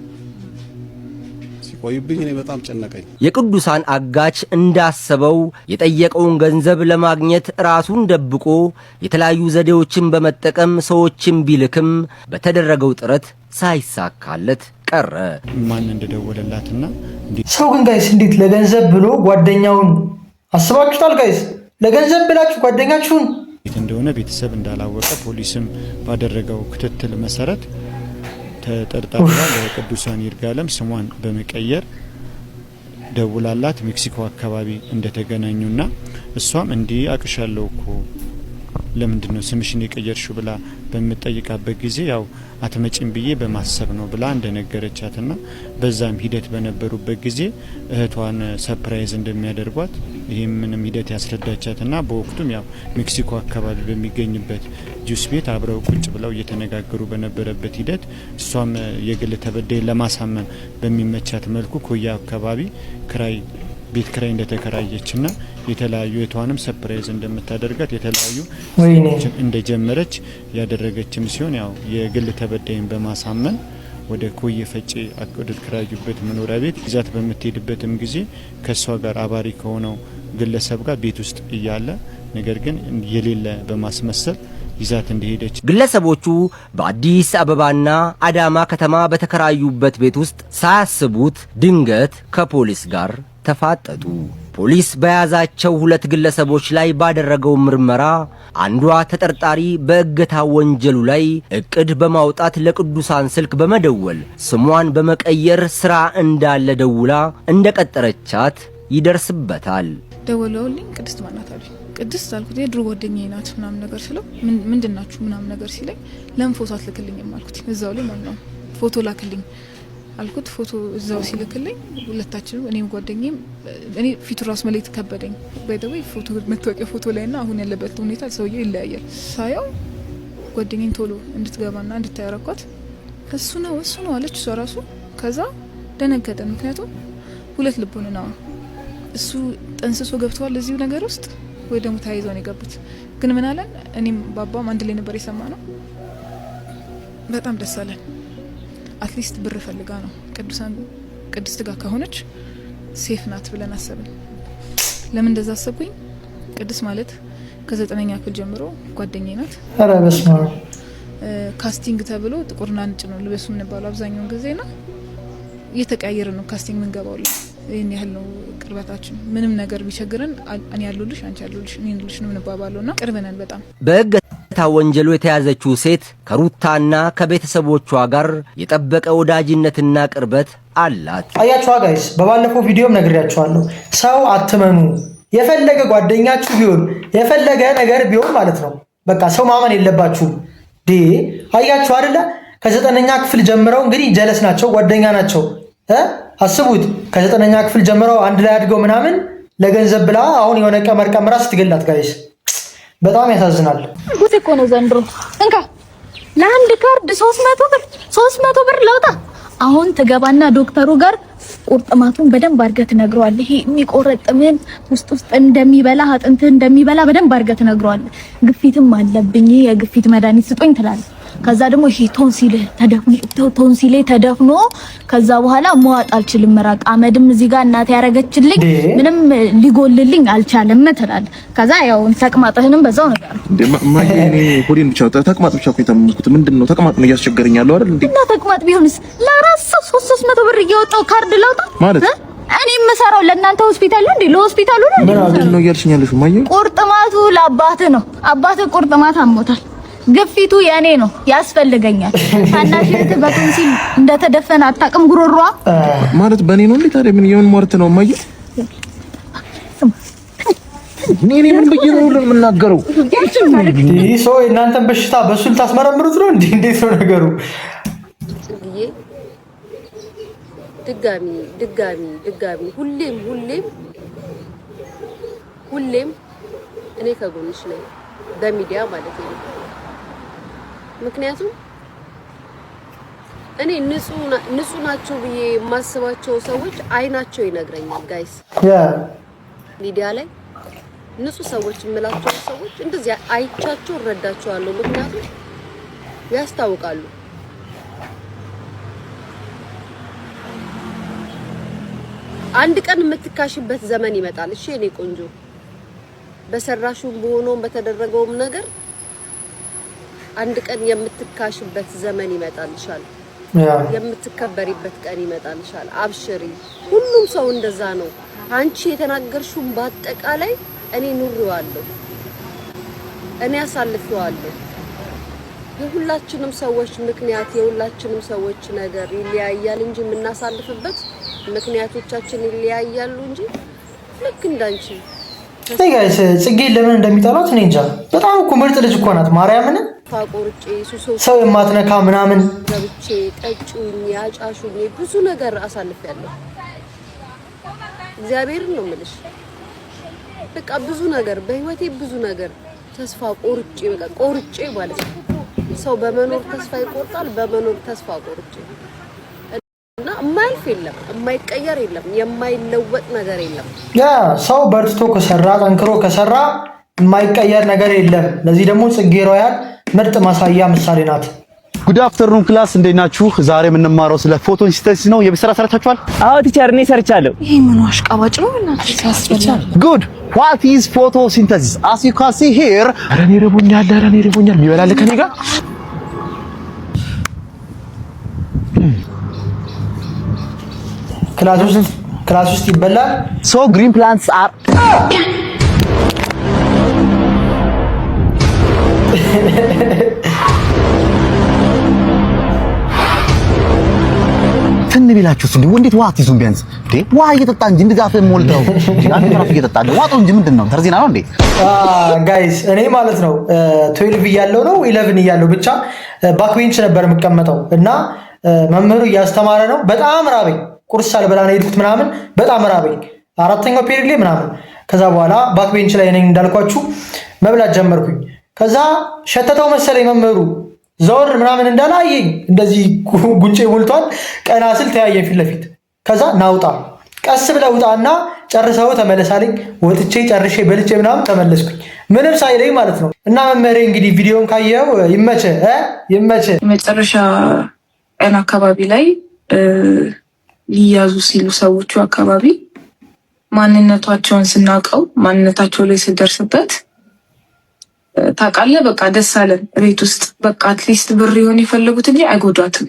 ሲቆይብኝ እኔ በጣም ጨነቀኝ። የቅዱሳን አጋች እንዳሰበው የጠየቀውን ገንዘብ ለማግኘት ራሱን ደብቆ የተለያዩ ዘዴዎችን በመጠቀም ሰዎችን ቢልክም በተደረገው ጥረት ሳይሳካለት ቀረ። ማን እንደደወለላትና ሰው ግን ጋይስ እንዴት ለገንዘብ ብሎ ጓደኛውን አስባችሁታል? ጋይስ ለገንዘብ ብላችሁ ጓደኛችሁን እንደሆነ ቤተሰብ እንዳላወቀ ፖሊስም ባደረገው ክትትል መሰረት ተጠርጣሪዋ ለቅዱሳን ይርጋለም ስሟን በመቀየር ደውላላት ሜክሲኮ አካባቢ እንደተገናኙና እሷም እንዲህ አቅሻለሁ እኮ ለምንድነው ስምሽን የቀየርሽው ብላ በመጠየቃበት ጊዜ ያው አትመጪም ብዬ በማሰብ ነው ብላ እንደነገረቻትና በዛም ሂደት በነበሩበት ጊዜ እህቷን ሰርፕራይዝ እንደሚያደርጓት ይሄም ምንም ሂደት ያስረዳቻትና በወቅቱም ያው ሜክሲኮ አካባቢ በሚገኝበት ጁስ ቤት አብረው ቁጭ ብለው እየተነጋገሩ በነበረበት ሂደት እሷም የግል ተበዳይ ለማሳመን በሚመቻት መልኩ ኮያ አካባቢ ቤት ክራይ እንደተከራየችና የተለያዩ እህቷንም ሰርፕራይዝ እንደምታደርጋት የተለያዩ እንደጀመረች ያደረገችም ሲሆን ያው የግል ተበዳይን በማሳመን ወደ ኮዬ ፈጬ ወደ ተከራዩበት መኖሪያ ቤት ይዛት በምትሄድበትም ጊዜ ከሷ ጋር አባሪ ከሆነው ግለሰብ ጋር ቤት ውስጥ እያለ ነገር ግን የሌለ በማስመሰል ይዛት እንደሄደች ግለሰቦቹ በአዲስ አበባና አዳማ ከተማ በተከራዩበት ቤት ውስጥ ሳያስቡት ድንገት ከፖሊስ ጋር ተፋጠጡ። ፖሊስ በያዛቸው 2 ግለሰቦች ላይ ባደረገው ምርመራ አንዷ ተጠርጣሪ በእገታ ወንጀሉ ላይ እቅድ በማውጣት ለቅዱሳን ስልክ በመደወል ስሟን በመቀየር ስራ እንዳለ ደውላ እንደቀጠረቻት ይደርስበታል። ደወለውልኝ ቅድስት ማናት አሉኝ። ቅድስት አልኩት የድሮ ጓደኛዬ ናት ምናምን ነገር ስለው ምንድናችሁ ምናምን ነገር ሲለኝ ለምን ፎቶ አትልክልኝም አልኩት። እዛው ላይ ማለት ነው ፎቶ ላክልኝ አልኩት። ፎቶ እዛው ሲልክልኝ ሁለታችንም እኔም ጓደኛዬም እኔ ፊቱ ራስ መለየት ከበደኝ። ባይደውይ ፎቶ መታወቂያ ፎቶ ላይና አሁን ያለበት ሁኔታ ሰውየው ይለያያል። ሳየው ጓደኛዬን ቶሎ እንድትገባና እንድታያረኳት እሱ ነው አለች እሷ ራሱ። ከዛ ደነገጠ። ምክንያቱም 2 ልቦና ነው እሱ ጠንስሶ ገብተዋል እዚሁ ነገር ውስጥ ወይ ደግሞ ታይዘው ነው የገቡት። ግን ምን አለን እኔም ባባም አንድ ላይ ነበር የሰማነው። በጣም ደስ አለን። አትሊስት ብር ፈልጋ ነው ቅድስት ጋር ከሆነች ሴፍ ናት ብለን አሰብን። ለምን እንደዛ አሰብኩኝ? ቅድስት ማለት ከ9ኛ ክፍል ጀምሮ ጓደኛዬ ናት። አረ በስመ አብ። ካስቲንግ ተብሎ ጥቁርና ነጭ ነው ልበሱ የምንባለው አብዛኛውን ጊዜና እየተቀያየረ ነው ካስቲንግ ምንገባው። ይሄን ያህል ነው ቅርበታችን። ምንም ነገር ቢቸግረን እኔ ያሉልሽ አንቺ ያሉልሽ እኔ ያሉልሽ ነው የምንባባለውና ቅርበናል በጣም። በእገታ ወንጀሉ የተያዘችው ሴት ከሩታና ከቤተሰቦቿ ጋር የጠበቀ ወዳጅነትና ቅርበት አላት። አያችኋ ጋይስ፣ በባለፈው ቪዲዮም ነግሬያችኋለሁ። ሰው አትመኑ። የፈለገ ጓደኛችሁ ቢሆን የፈለገ ነገር ቢሆን ማለት ነው በቃ ሰው ማመን የለባችሁም። አያችሁ አይደለ? ከ9ኛ ክፍል ጀምረው እንግዲህ ጀለስ ናቸው፣ ጓደኛ ናቸው። አስቡት ከ9ኛ ክፍል ጀምረው አንድ ላይ አድገው ምናምን ለገንዘብ ብላ አሁን የሆነ ቀመር ቀምራ ስትገላት ጋይስ በጣም ያሳዝናል። ጉድ እኮ ነው ዘንድሮ። እንካ ለአንድ ካርድ 300 ብር ለውጣ። አሁን ትገባና ዶክተሩ ጋር ቁርጥማቱን በደንብ አድርገህ ትነግረዋለህ። ይሄ የሚቆረጥምን ውስጥ እንደሚበላ አጥንት እንደሚበላ በደንብ አድርገህ ትነግረዋለህ። ግፊትም አለብኝ የግፊት መድኃኒት ስጦኝ ትላለህ። ከዛ ደግሞ ይሄ ቶንሲሌ ተደፍኖ ከዛ በኋላ መዋጥ አልችልም መራቅ አመድም እዚህ ጋር እናቴ ያረጋችልኝ ምንም ሊጎልልኝ አልቻለም ትላለህ። ከዛ ያው ተቅማጥህንም በዛው ነገር ማዬ እኔ ሆዴን ብቻ ተቅማጥ ብቻ እኮ የታመምኩት ምንድነው ተቅማጥ ነው እያስቸገረኝ ያለው አይደል እንዴ? እና ተቅማጥ ቢሆንስ ለራስ 300 ብር እያወጣው ካርድ ላውጣ ማለት እኔ የምሰራው ለእናንተ ሆስፒታል ነው እንዴ? ለሆስፒታሉ ነው ምንድን ነው እያልሽኝ ያለሽው ማዬ? ቁርጥማቱ ለአባትህ ነው። አባትህ ቁርጥማት አሞታል። ግፊቱ የኔ ነው ያስፈልገኛል። ታናሽት በቶንሲል እንደተደፈነ አታውቅም ጉሮሯ ማለት በእኔ ነው እንዴ? ታዲያ ምን የምን ሟርት ነው ማዬ? እኔ ምን ብዬ ነው የምናገረው? ይህ ሰው እናንተን በሽታ በሱ ልታስመረምሩት ነው እንዴ? እንዴት ነው ነገሩ? ድጋሚ ሁሌም እኔ ከጎንሽ ነኝ። በሚዲያ ማለት ነው። ምክንያቱም እኔ ንጹህ ናቸው ብዬ የማስባቸው ሰዎች አይናቸው ይነግረኛል ጋይስ። ሚዲያ ላይ ንጹህ ሰዎች የምላቸው ሰዎች እንደዚህ አይቻቸው እረዳቸዋለሁ። ምክንያቱም ያስታውቃሉ። አንድ ቀን የምትካሽበት ዘመን ይመጣል። እሺ እኔ ቆንጆ በሰራሹም በሆነውም በተደረገውም ነገር አንድ ቀን የምትካሽበት ዘመን ይመጣልሻል። የምትከበሪበት ቀን ይመጣልሻል። አብሽሪ። ሁሉም ሰው እንደዛ ነው። አንቺ የተናገርሽውን በአጠቃላይ እኔ ኑሬዋለሁ፣ እኔ አሳልፌዋለሁ። የሁላችንም ሰዎች ምክንያት የሁላችንም ሰዎች ነገር ይለያያል እንጂ የምናሳልፍበት ምክንያቶቻችን ይለያያሉ እንጂ ልክ እንዳንቺ ጋይስ ጽጌ ለምን እንደሚጠላት እኔ እንጃ። በጣም እኮ ምርጥ ልጅ እኮ ናት። ማርያምን ታቆርጬ ሰው የማትነካ ምናምን ገብቼ ጠጩኝ ያጫሹኝ ብዙ ነገር አሳልፌያለሁ። እግዚአብሔርን ነው የምልሽ። በቃ ብዙ ነገር በህይወቴ ብዙ ነገር ተስፋ ቆርጬ ማለት ነው። ሰው በመኖር ተስፋ ይቆርጣል፣ በመኖር ተስፋ ቆርጬ እና የማያልፍ የለም፣ የማይቀየር የለም፣ የማይለወጥ ነገር የለም። ያ ሰው በርትቶ ከሰራ ጠንክሮ ከሰራ የማይቀየር ነገር የለም። ለዚህ ደግሞ ጽጌ ሮያል ምርጥ ማሳያ ምሳሌ ናት። ጉድ አፍተርኑን ክላስ እንዴት ናችሁ? ዛሬ የምንማረው ስለ ፎቶሲንተሲስ ነው። የብስራ ሰርታችኋል? አዎ ቲቸር እኔ ሰርቻለሁ። ይሄ ምን አሽቃባጭ ነው እናንተ ሲያስፈልጋል። ጉድ what is photosynthesis? as you can see here አረኔ ረቦኛል የሚበላል ከኔ ጋር ክላስ ውስጥ ይበላል። so green plants are ቢላችሁስ እንዴ እንዴት ዋት ይዙም ቢያንስ እንዴ ዋ እየጠጣ እንጂ እንደጋፈ ሞልተው አንተ ራሱ እየጠጣ ነው ዋጣው እንጂ ምንድነው ተርዚና ነው እንዴ? ጋይስ እኔ ማለት ነው 12 እያለው ነው 11 እያለው ብቻ ባክ ቤንች ነበር የምቀመጠው እና መምህሩ እያስተማረ ነው። በጣም ራበኝ። ቁርስ አልበላ ነው የሄድኩት ምናምን በጣም ራበኝ። አራተኛው ፔሪድ ላይ ምናምን ከዛ በኋላ ባክ ቤንች ላይ ነኝ እንዳልኳችሁ መብላት ጀመርኩኝ። ከዛ ሸተተው መሰለኝ መምህሩ ዞር ምናምን እንዳላየኝ እንደዚህ ጉንጬ ሞልቷል። ቀና ስል ተያየኝ ፊት ለፊት። ከዛ ናውጣ ቀስ ብለህ ውጣና ጨርሰው ተመለሳለኝ። ወጥቼ ጨርሼ በልቼ ምናምን ተመለስኩኝ ምንም ሳይለኝ ማለት ነው። እና መምህሬ እንግዲህ ቪዲዮን ካየው ይመቸ መጨረሻ ቀን አካባቢ ላይ ሊያዙ ሲሉ ሰዎቹ አካባቢ ማንነታቸውን ስናውቀው ማንነታቸው ላይ ስደርስበት ታውቃለህ በቃ ደስ አለን። ቤት ውስጥ በቃ አትሊስት ብር ይሆን የፈለጉት እንጂ አይጎዷትም።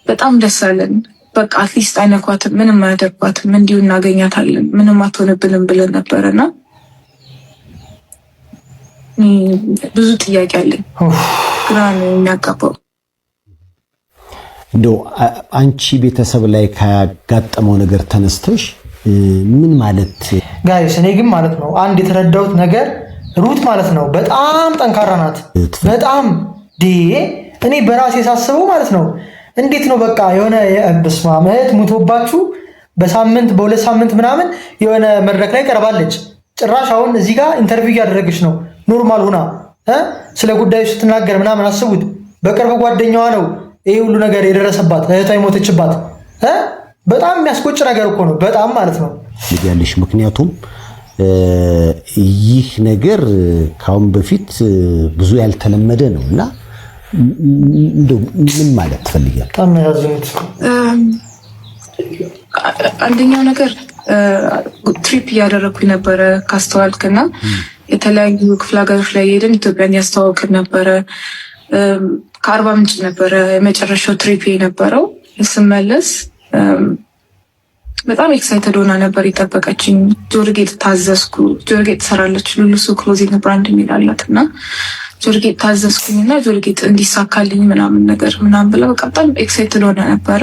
በጣም ደስ አለን። በቃ አትሊስት አይነኳትም፣ ምንም አያደርጓትም፣ እንዲሁ እናገኛታለን፣ ምንም አትሆንብንም ብለን ነበረና ብዙ ጥያቄ አለኝ። ግራ ነው የሚያጋባው። እንደው አንቺ ቤተሰብ ላይ ካጋጠመው ነገር ተነስተሽ ምን ማለት ጋይስ፣ እኔ ግን ማለት ነው አንድ የተረዳሁት ነገር ሩት ማለት ነው በጣም ጠንካራ ናት። በጣም እኔ በራሴ ሳስበው ማለት ነው እንዴት ነው በቃ የሆነ በስማም እህት ሙቶባችሁ በሳምንት በሁለት ሳምንት ምናምን የሆነ መድረክ ላይ ቀርባለች። ጭራሽ አሁን እዚህ ጋር ኢንተርቪው እያደረገች ነው ኖርማል ሆና ስለ ጉዳዩ ስትናገር ምናምን አስቡት። በቅርብ ጓደኛዋ ነው ይሄ ሁሉ ነገር የደረሰባት እህቷ የሞተችባት። በጣም የሚያስቆጭ ነገር እኮ ነው በጣም ማለት ነው ያለሽ። ምክንያቱም ይህ ነገር ካሁን በፊት ብዙ ያልተለመደ ነው እና እንደው ምን ማለት ትፈልጋለህ? አንደኛው ነገር ትሪፕ እያደረኩኝ ነበረ ካስተዋልክና የተለያዩ ክፍለ ሀገሮች ላይ ሄደን ኢትዮጵያን ያስተዋወቅን ነበረ። ከአርባ ምንጭ ነበረ የመጨረሻው ትሪፕ የነበረው። ስመለስ በጣም ኤክሳይትድ ሆና ነበር የጠበቀችኝ። ጆርጌት ታዘዝኩ። ጆርጌት ትሰራለች ሉሉሱ ክሎዚንግ ብራንድ የሚላላት እና ጆርጌት ታዘዝኩኝና ጆርጌት እንዲሳካልኝ ምናምን ነገር ምናምን ብላ በቃ በጣም ኤክሳይትድ ሆና ነበረ።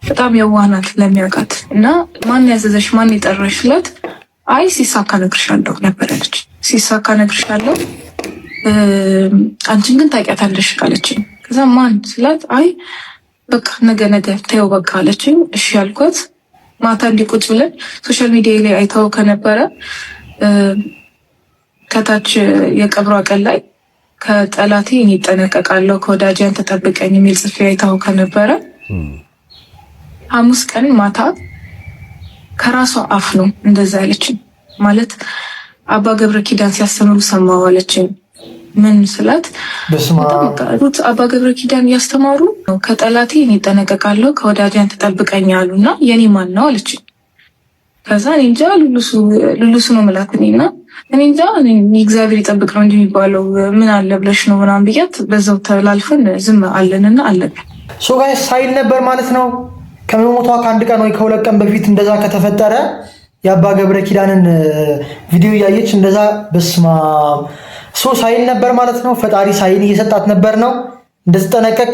በጣም የዋናት ለሚያውቃት እና ማን ያዘዘሽ ማን የጠራሽ ስላት አይ ሲሳካ እነግርሻለሁ ነበረች። ሲሳካ እነግርሻለሁ አንቺን ግን ታውቂያታለሽ አለችኝ። ከዛ ማን ስላት አይ በቃ ነገ ተይው በቃ አለችኝ። እሺ ያልኳት ማታ እንዲቁጭ ብለን ሶሻል ሚዲያ ላይ አይተው ከነበረ ከታች የቀብሯ ቀን ላይ ከጠላቴ እኔ እጠነቀቃለሁ ከወዳጅያን ተጠብቀኝ የሚል ጽፌ አይታው ከነበረ ሐሙስ ቀን ማታ ከራሷ አፍ ነው እንደዛ ያለችኝ። ማለት አባ ገብረ ኪዳን ሲያስተምሩ ሰማሁ አለችኝ። ምን ስላት በስማሩት አባ ገብረ ኪዳን ያስተማሩ ከጠላቴ እኔ እጠነቀቃለሁ ከወዳጅያን ተጠብቀኝ አሉና የኔ ማን ነው አለችኝ። ከዛ እኔ እንጃ ሉሉስ ነው ማለት እኔና እኔ እንጃ እግዚአብሔር ይጠብቅ ነው እንጂ የሚባለው ምን አለ ብለሽ ነው ምናምን ብያት በዛው ተላልፈን ዝም አለንና አለን። ሶ ጋይስ ሳይል ነበር ማለት ነው። ከመሞቷ ከአንድ ቀን ወይ ከሁለት ቀን በፊት እንደዛ ከተፈጠረ የአባ ገብረ ኪዳንን ቪዲዮ እያየች እንደዛ በስማ ሶ ሳይል ነበር ማለት ነው። ፈጣሪ ሳይል እየሰጣት ነበር ነው እንደተጠነቀቅ።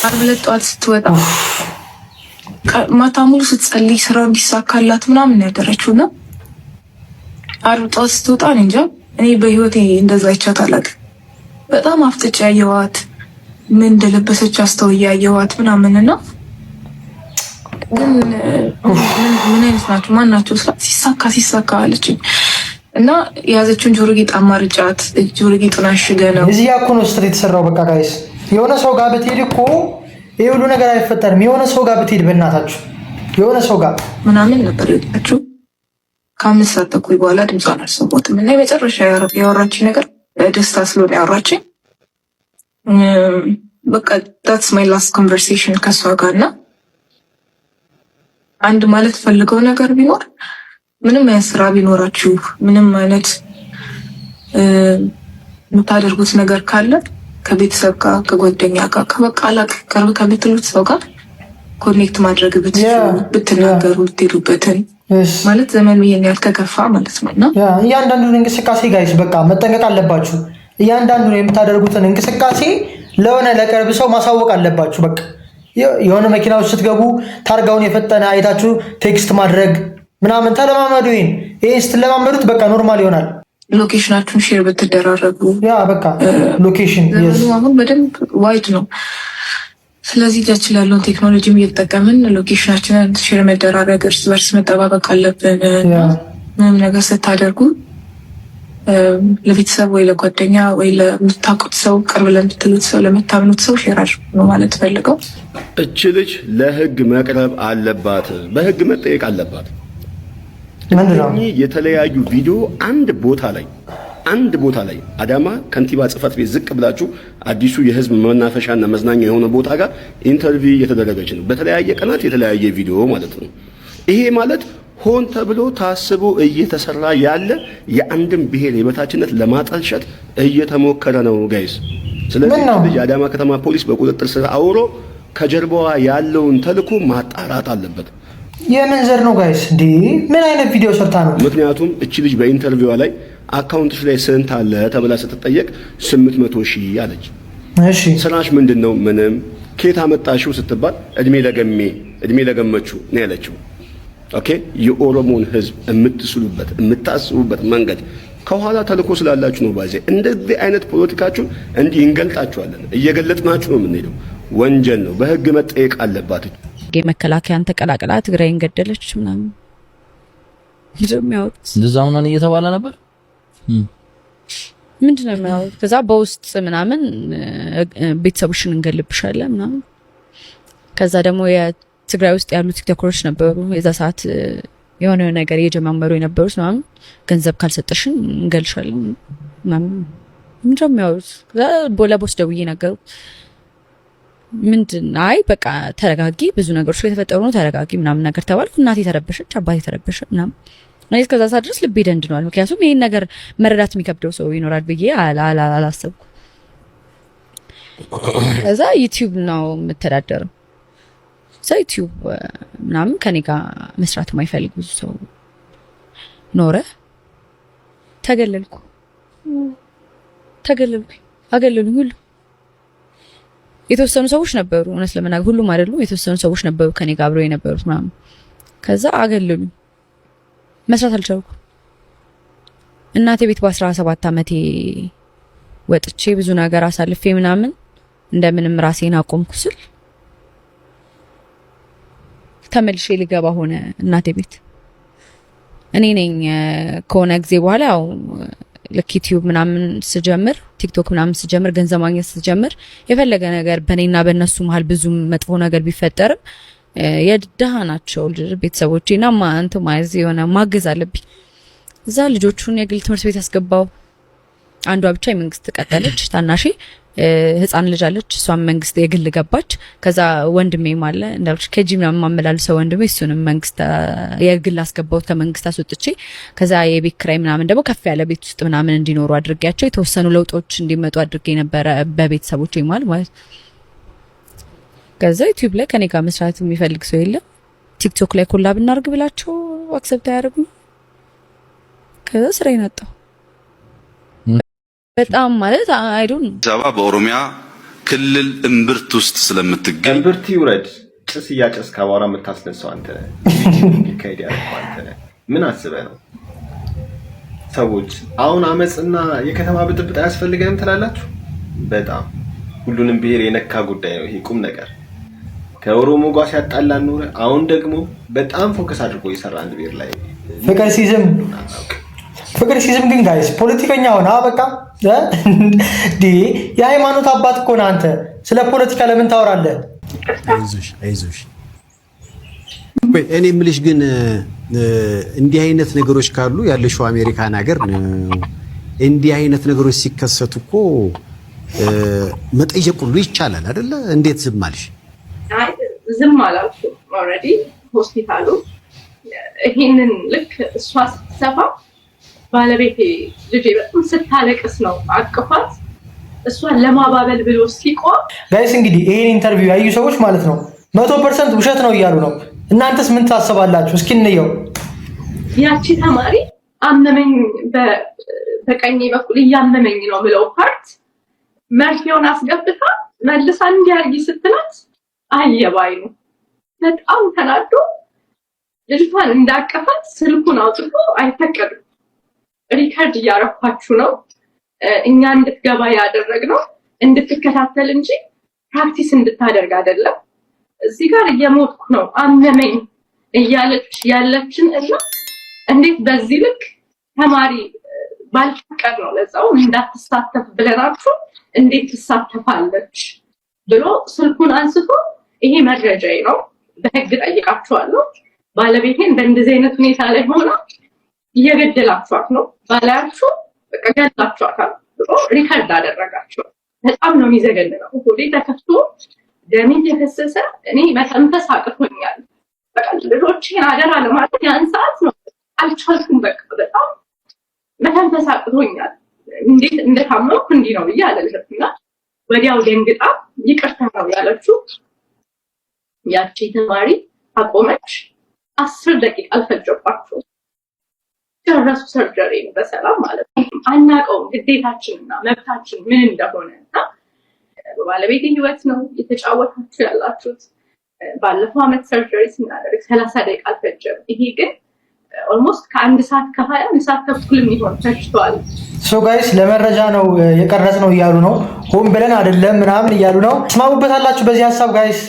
ዓርብ ዕለት ጠዋት ስትወጣ ማታ ሙሉ ስትጸልይ ስራው እንዲሳካላት ምናምን ያደረችውና ዓርብ ጠዋት ስትወጣ እንጃ እኔ በህይወቴ እንደዛ አይቻት አላውቅም። በጣም አፍጥጫ ያየዋት ምን እንደለበሰች አስተውያ ያየዋት ምናምንና ግን ምን አይነት ናቸው ማን ናቸው ሲሳካ አለችኝ። እና የያዘችውን ጆሮ ጌጥ አማርጫት ጆሮ ጌጡን አሽገ ነው እዚህ ያኮ ነው ስትሪ የተሰራው። በቃ ጋይስ የሆነ ሰው ጋር ብትሄድ እኮ ይሄ ሁሉ ነገር አይፈጠርም። የሆነ ሰው ጋር ብትሄድ በእናታችሁ የሆነ ሰው ጋር ምናምን ነበር የወጣችው። ከአምስት ሰዓት ተኩል በኋላ ድምጿን አልሰማሁትም። እና የመጨረሻ ያወራችኝ ነገር ደስታ ስለሆነ ያወራችኝ በቃ that's my last conversation ከሷ ጋር እና አንድ ማለት ፈልገው ነገር ቢኖር ምንም አይነት ስራ ቢኖራችሁ ምንም አይነት የምታደርጉት ነገር ካለ ከቤተሰብ ጋር ከጓደኛ ጋር ከበቃላ ቅርብ ከምትሉት ሰው ጋር ኮኔክት ማድረግ ብትናገሩ ብትሄዱበትን ማለት ዘመኑ ይሄን ያልከከፋ ማለት ነውና እያንዳንዱን እንቅስቃሴ ጋይስ በቃ መጠንቀቅ አለባችሁ። እያንዳንዱን የምታደርጉትን እንቅስቃሴ ለሆነ ለቅርብ ሰው ማሳወቅ አለባችሁ። በቃ የሆነ መኪና ውስጥ ስትገቡ ታርጋውን የፈጠነ አይታችሁ ቴክስት ማድረግ ምናምን ተለማመዱ። ይሄን ስትለማመዱት በቃ ኖርማል ይሆናል። ሎኬሽናችሁን ሼር ብትደራረጉ በቃ ሎኬሽን አሁን በደንብ ዋይድ ነው። ስለዚህ እጃችን ያለውን ቴክኖሎጂም እየተጠቀምን ሎኬሽናችንን ሼር መደራረግ እርስ በርስ መጠባበቅ አለብን። ምንም ነገር ስታደርጉ ለቤተሰብ ወይ ለጓደኛ ወይ ለምታውቁት ሰው ቅርብ ለምትሉት ሰው ለምታምኑት ሰው ሼር አድርጉ ነው ማለት ፈልገው። እች ልጅ ለህግ መቅረብ አለባት፣ በህግ መጠየቅ አለባት። እኚህ የተለያዩ ቪዲዮ አንድ ቦታ ላይ አዳማ ከንቲባ ጽሕፈት ቤት ዝቅ ብላችሁ አዲሱ የህዝብ መናፈሻና መዝናኛ የሆነ ቦታ ጋር ኢንተርቪው እየተደረገች ነው። በተለያየ ቀናት የተለያየ ቪዲዮ ማለት ነው። ይሄ ማለት ሆን ተብሎ ታስቦ እየተሰራ ያለ የአንድም ብሔር የበታችነት ለማጠልሸት እየተሞከረ ነው ጋይስ። ስለዚህ ልጅ የአዳማ ከተማ ፖሊስ በቁጥጥር ስር አውሮ ከጀርባዋ ያለውን ተልዕኮ ማጣራት አለበት። የምን ዘር ነው ጋይስ እንዴ? ምን አይነት ቪዲዮ ሰርታ ነው? ምክንያቱም እቺ ልጅ በኢንተርቪዋ ላይ አካውንትሽ ላይ ስንት አለ ተብላ ስትጠየቅ 800,000 አለች። እሺ ስራሽ ምንድነው? ምንም። ከየት አመጣሽው ስትባል እድሜ ለገመቹ ነው ያለችው። ኦኬ የኦሮሞን ህዝብ የምትስሉበት የምታስቡበት መንገድ ከኋላ ተልዕኮ ስላላችሁ ነው። ባይዘ እንደዚህ አይነት ፖለቲካችሁን እንዲህ እንገልጣችኋለን፣ እየገለጥናችሁ ነው የምንሄደው። ወንጀል ነው፣ በህግ መጠየቅ አለባት። መከላከያን ተቀላቅላ ትግራይን ገደለች ምናምን እንደሚያወጥ እንደዛ ምናምን እየተባለ ነበር። ምንድነው የሚያወጥ? ከዛ በውስጥ ምናምን ቤተሰቦችን እንገልብሻለን ምናምን። ከዛ ደግሞ የትግራይ ውስጥ ያሉ ቲክቶከሮች ነበሩ የዛ ሰዓት የሆነ ነገር እየጀማመሩ የነበሩት ምናምን ገንዘብ ካልሰጠሽን እንገልሻለን ምናምን ምንድነው የሚያወጥ? ከዛ ለቦስ ደውዬ ነገሩ ምንድን አይ በቃ ተረጋጊ፣ ብዙ ነገሮች የተፈጠሩ ነው ተረጋጊ ምናምን ነገር ተባልኩ። እናቴ ተረበሸች፣ አባቴ ተረበሸ ምናምን። እኔ ከዛ ሰዓት ድረስ ልቤ ደንድኗል። ምክንያቱም ይሄን ነገር መረዳት የሚከብደው ሰው ይኖራል ብዬ አላሰብኩ። ከዛ ዩቲዩብ ነው የምተዳደረው። ከዛ ዩቲዩብ ምናምን ከኔ ጋር መስራት የማይፈልግ ብዙ ሰው ኖረ። ተገለልኩኝ፣ አገለሉኝ ሁሉ የተወሰኑ ሰዎች ነበሩ፣ እውነት ለመናገር ሁሉም አይደሉም። የተወሰኑ ሰዎች ነበሩ ከኔ ጋር አብረው የነበሩት ምናምን። ከዛ አገለሉኝ፣ መስራት አልቻልኩም። እናቴ ቤት በ17 ዓመቴ ወጥቼ ብዙ ነገር አሳልፌ ምናምን እንደምንም ራሴን አቆምኩ ስል ተመልሼ ልገባ ሆነ እናቴ ቤት። እኔ ነኝ ከሆነ ጊዜ በኋላ ያው ልክ ዩቲዩብ ምናምን ስጀምር ቲክቶክ ምናምን ስጀምር ገንዘብ ማግኘት ስጀምር የፈለገ ነገር በኔና በእነሱ መሀል ብዙ መጥፎ ነገር ቢፈጠርም የድሃ ናቸው ቤተሰቦቼና ማንተ ማይዝ የሆነ ማገዝ አለብኝ። እዛ ልጆቹን የግል ትምህርት ቤት ያስገባው አንዷ ብቻ የመንግስት ተቀጠለች ታናሺ ህፃን ልጅ አለች እሷም መንግስት የግል ገባች። ከዛ ወንድሜ ማለ እንዳልኩሽ ከጂ ምናምን ማመላልሰው ወንድሜ እሱንም መንግስት የግል አስገባውት ከመንግስት አስወጥቼ ከዛ የቤት ኪራይ ምናምን ደግሞ ከፍ ያለ ቤት ውስጥ ምናምን እንዲኖሩ አድርጌያቸው የተወሰኑ ለውጦች እንዲመጡ አድርጌ ነበር በቤተሰቦቼ ማለት ከዛ ዩቲዩብ ላይ ከኔ ጋር መስራት የሚፈልግ ሰው የለም። ቲክቶክ ላይ ኮላብ እናርግ ብላቸው አክሰፕት አያደርጉም። ከዛ ስራዬን አጣሁ። በጣም ማለት አይዶን ሰባ በኦሮሚያ ክልል እምብርት ውስጥ ስለምትገኝ እምብርት ይውረድ ጭስ እያጨስ ካባራ የምታስነሳው አንተ ነህ። ከይዲ ያልከው አንተ ነህ። ምን አስበህ ነው? ሰዎች አሁን አመጽና የከተማ ብጥብጥ አያስፈልገንም ትላላችሁ? በጣም ሁሉንም ብሔር የነካ ጉዳይ ነው ይሄ ቁም ነገር። ከኦሮሞ ጋር ሲያጣላን ኖረ። አሁን ደግሞ በጣም ፎከስ አድርጎ ይሰራ አንድ ብሔር ላይ ፍቅር ሲዝም ግን ጋይስ ፖለቲከኛ ሆነ በቃ የሃይማኖት አባት እኮ ነህ አንተ። ስለ ፖለቲካ ለምን ታወራለህ? አይዞሽ ወይ እኔ የምልሽ ግን እንዲህ አይነት ነገሮች ካሉ ያለሽው አሜሪካን ሀገር ነው። እንዲህ አይነት ነገሮች ሲከሰቱ እኮ መጠየቅ ሁሉ ይቻላል አይደለ? እንዴት ዝም አልሽ? አይ ዝም አላልኩም። ኦልሬዲ ሆስፒታሉ ይሄንን ልክ እሷ ስትሰፋ ባለቤቴ ልጄ በጣም ስታለቅስ ነው አቅፋት እሷን ለማባበል ብሎ ሲቆም ጋይስ እንግዲህ ይሄን ኢንተርቪው ያዩ ሰዎች ማለት ነው 100% ውሸት ነው እያሉ ነው። እናንተስ ምን ታስባላችሁ? እስኪ እንየው። ያቺ ተማሪ አመመኝ በቀኝ በኩል እያመመኝ ነው ብለው ፓርት መርፌውን አስገብታ መልሳ እንዲያርጊ ስትላት አየባይ ነው በጣም ተናዶ ልጅቷን እንዳቀፋት ስልኩን አውጥቶ አይፈቀድም ሪከርድ እያረኳችሁ ነው እኛ እንድትገባ ያደረግነው እንድትከታተል እንጂ ፕራክቲስ እንድታደርግ አይደለም። እዚህ ጋር እየሞትኩ ነው አመመኝ እያለች ያለችን እና እንዴት በዚህ ልክ ተማሪ ባልፈቀድ ነው ለዛው እንዳትሳተፍ ብለናችሁ እንዴት ትሳተፋለች ብሎ ስልኩን አንስቶ ይሄ መረጃዬ ነው በህግ ጠይቃችኋለሁ ባለቤቴን በእንደዚህ አይነት ሁኔታ ላይ ሆና እየገደላችኋት ነው ባላያችሁ በቃ ገላችኋታል ብሎ ሪከርድ አደረጋቸው። በጣም ነው የሚዘገንነው። ሆዴ ተከፍቶ ደሜ የፈሰሰ እኔ መተንፈስ አቅቶኛል። በቃ ልጆቼን አደራ ለማለት ያን ሰዓት ነው አልቻልኩም። በቃ በጣም መተንፈስ አቅቶኛል። እንዴት እንደታመምኩ እንዲህ ነው ብዬ አለልኩና ወዲያው ደንግጣ ይቅርታ ነው ያለችው። ያቺ ተማሪ አቆመች። 10 ደቂቃ አልፈጀባቸው ጨረሱ ሰርጀሪ በሰላም ማለት ነው። አናውቀውም ግዴታችንና መብታችን ምን እንደሆነና በባለቤቴ ህይወት ነው እየተጫወታችሁ ያላችሁት። ባለፈው አመት ሰርጀሪ ስናደርግ 30 ደቂቃ አልፈጀም። ይሄ ግን ኦልሞስት ከአንድ ሰዓት ከ20 አንድ ሰዓት ተኩል የሚሆን ፈጅቷል። ሶ ጋይስ ለመረጃ ነው የቀረጽ ነው እያሉ ነው። ሆን ብለን አይደለም ምናምን እያሉ ነው። ትስማሙበታላችሁ በዚህ ሀሳብ ጋይስ?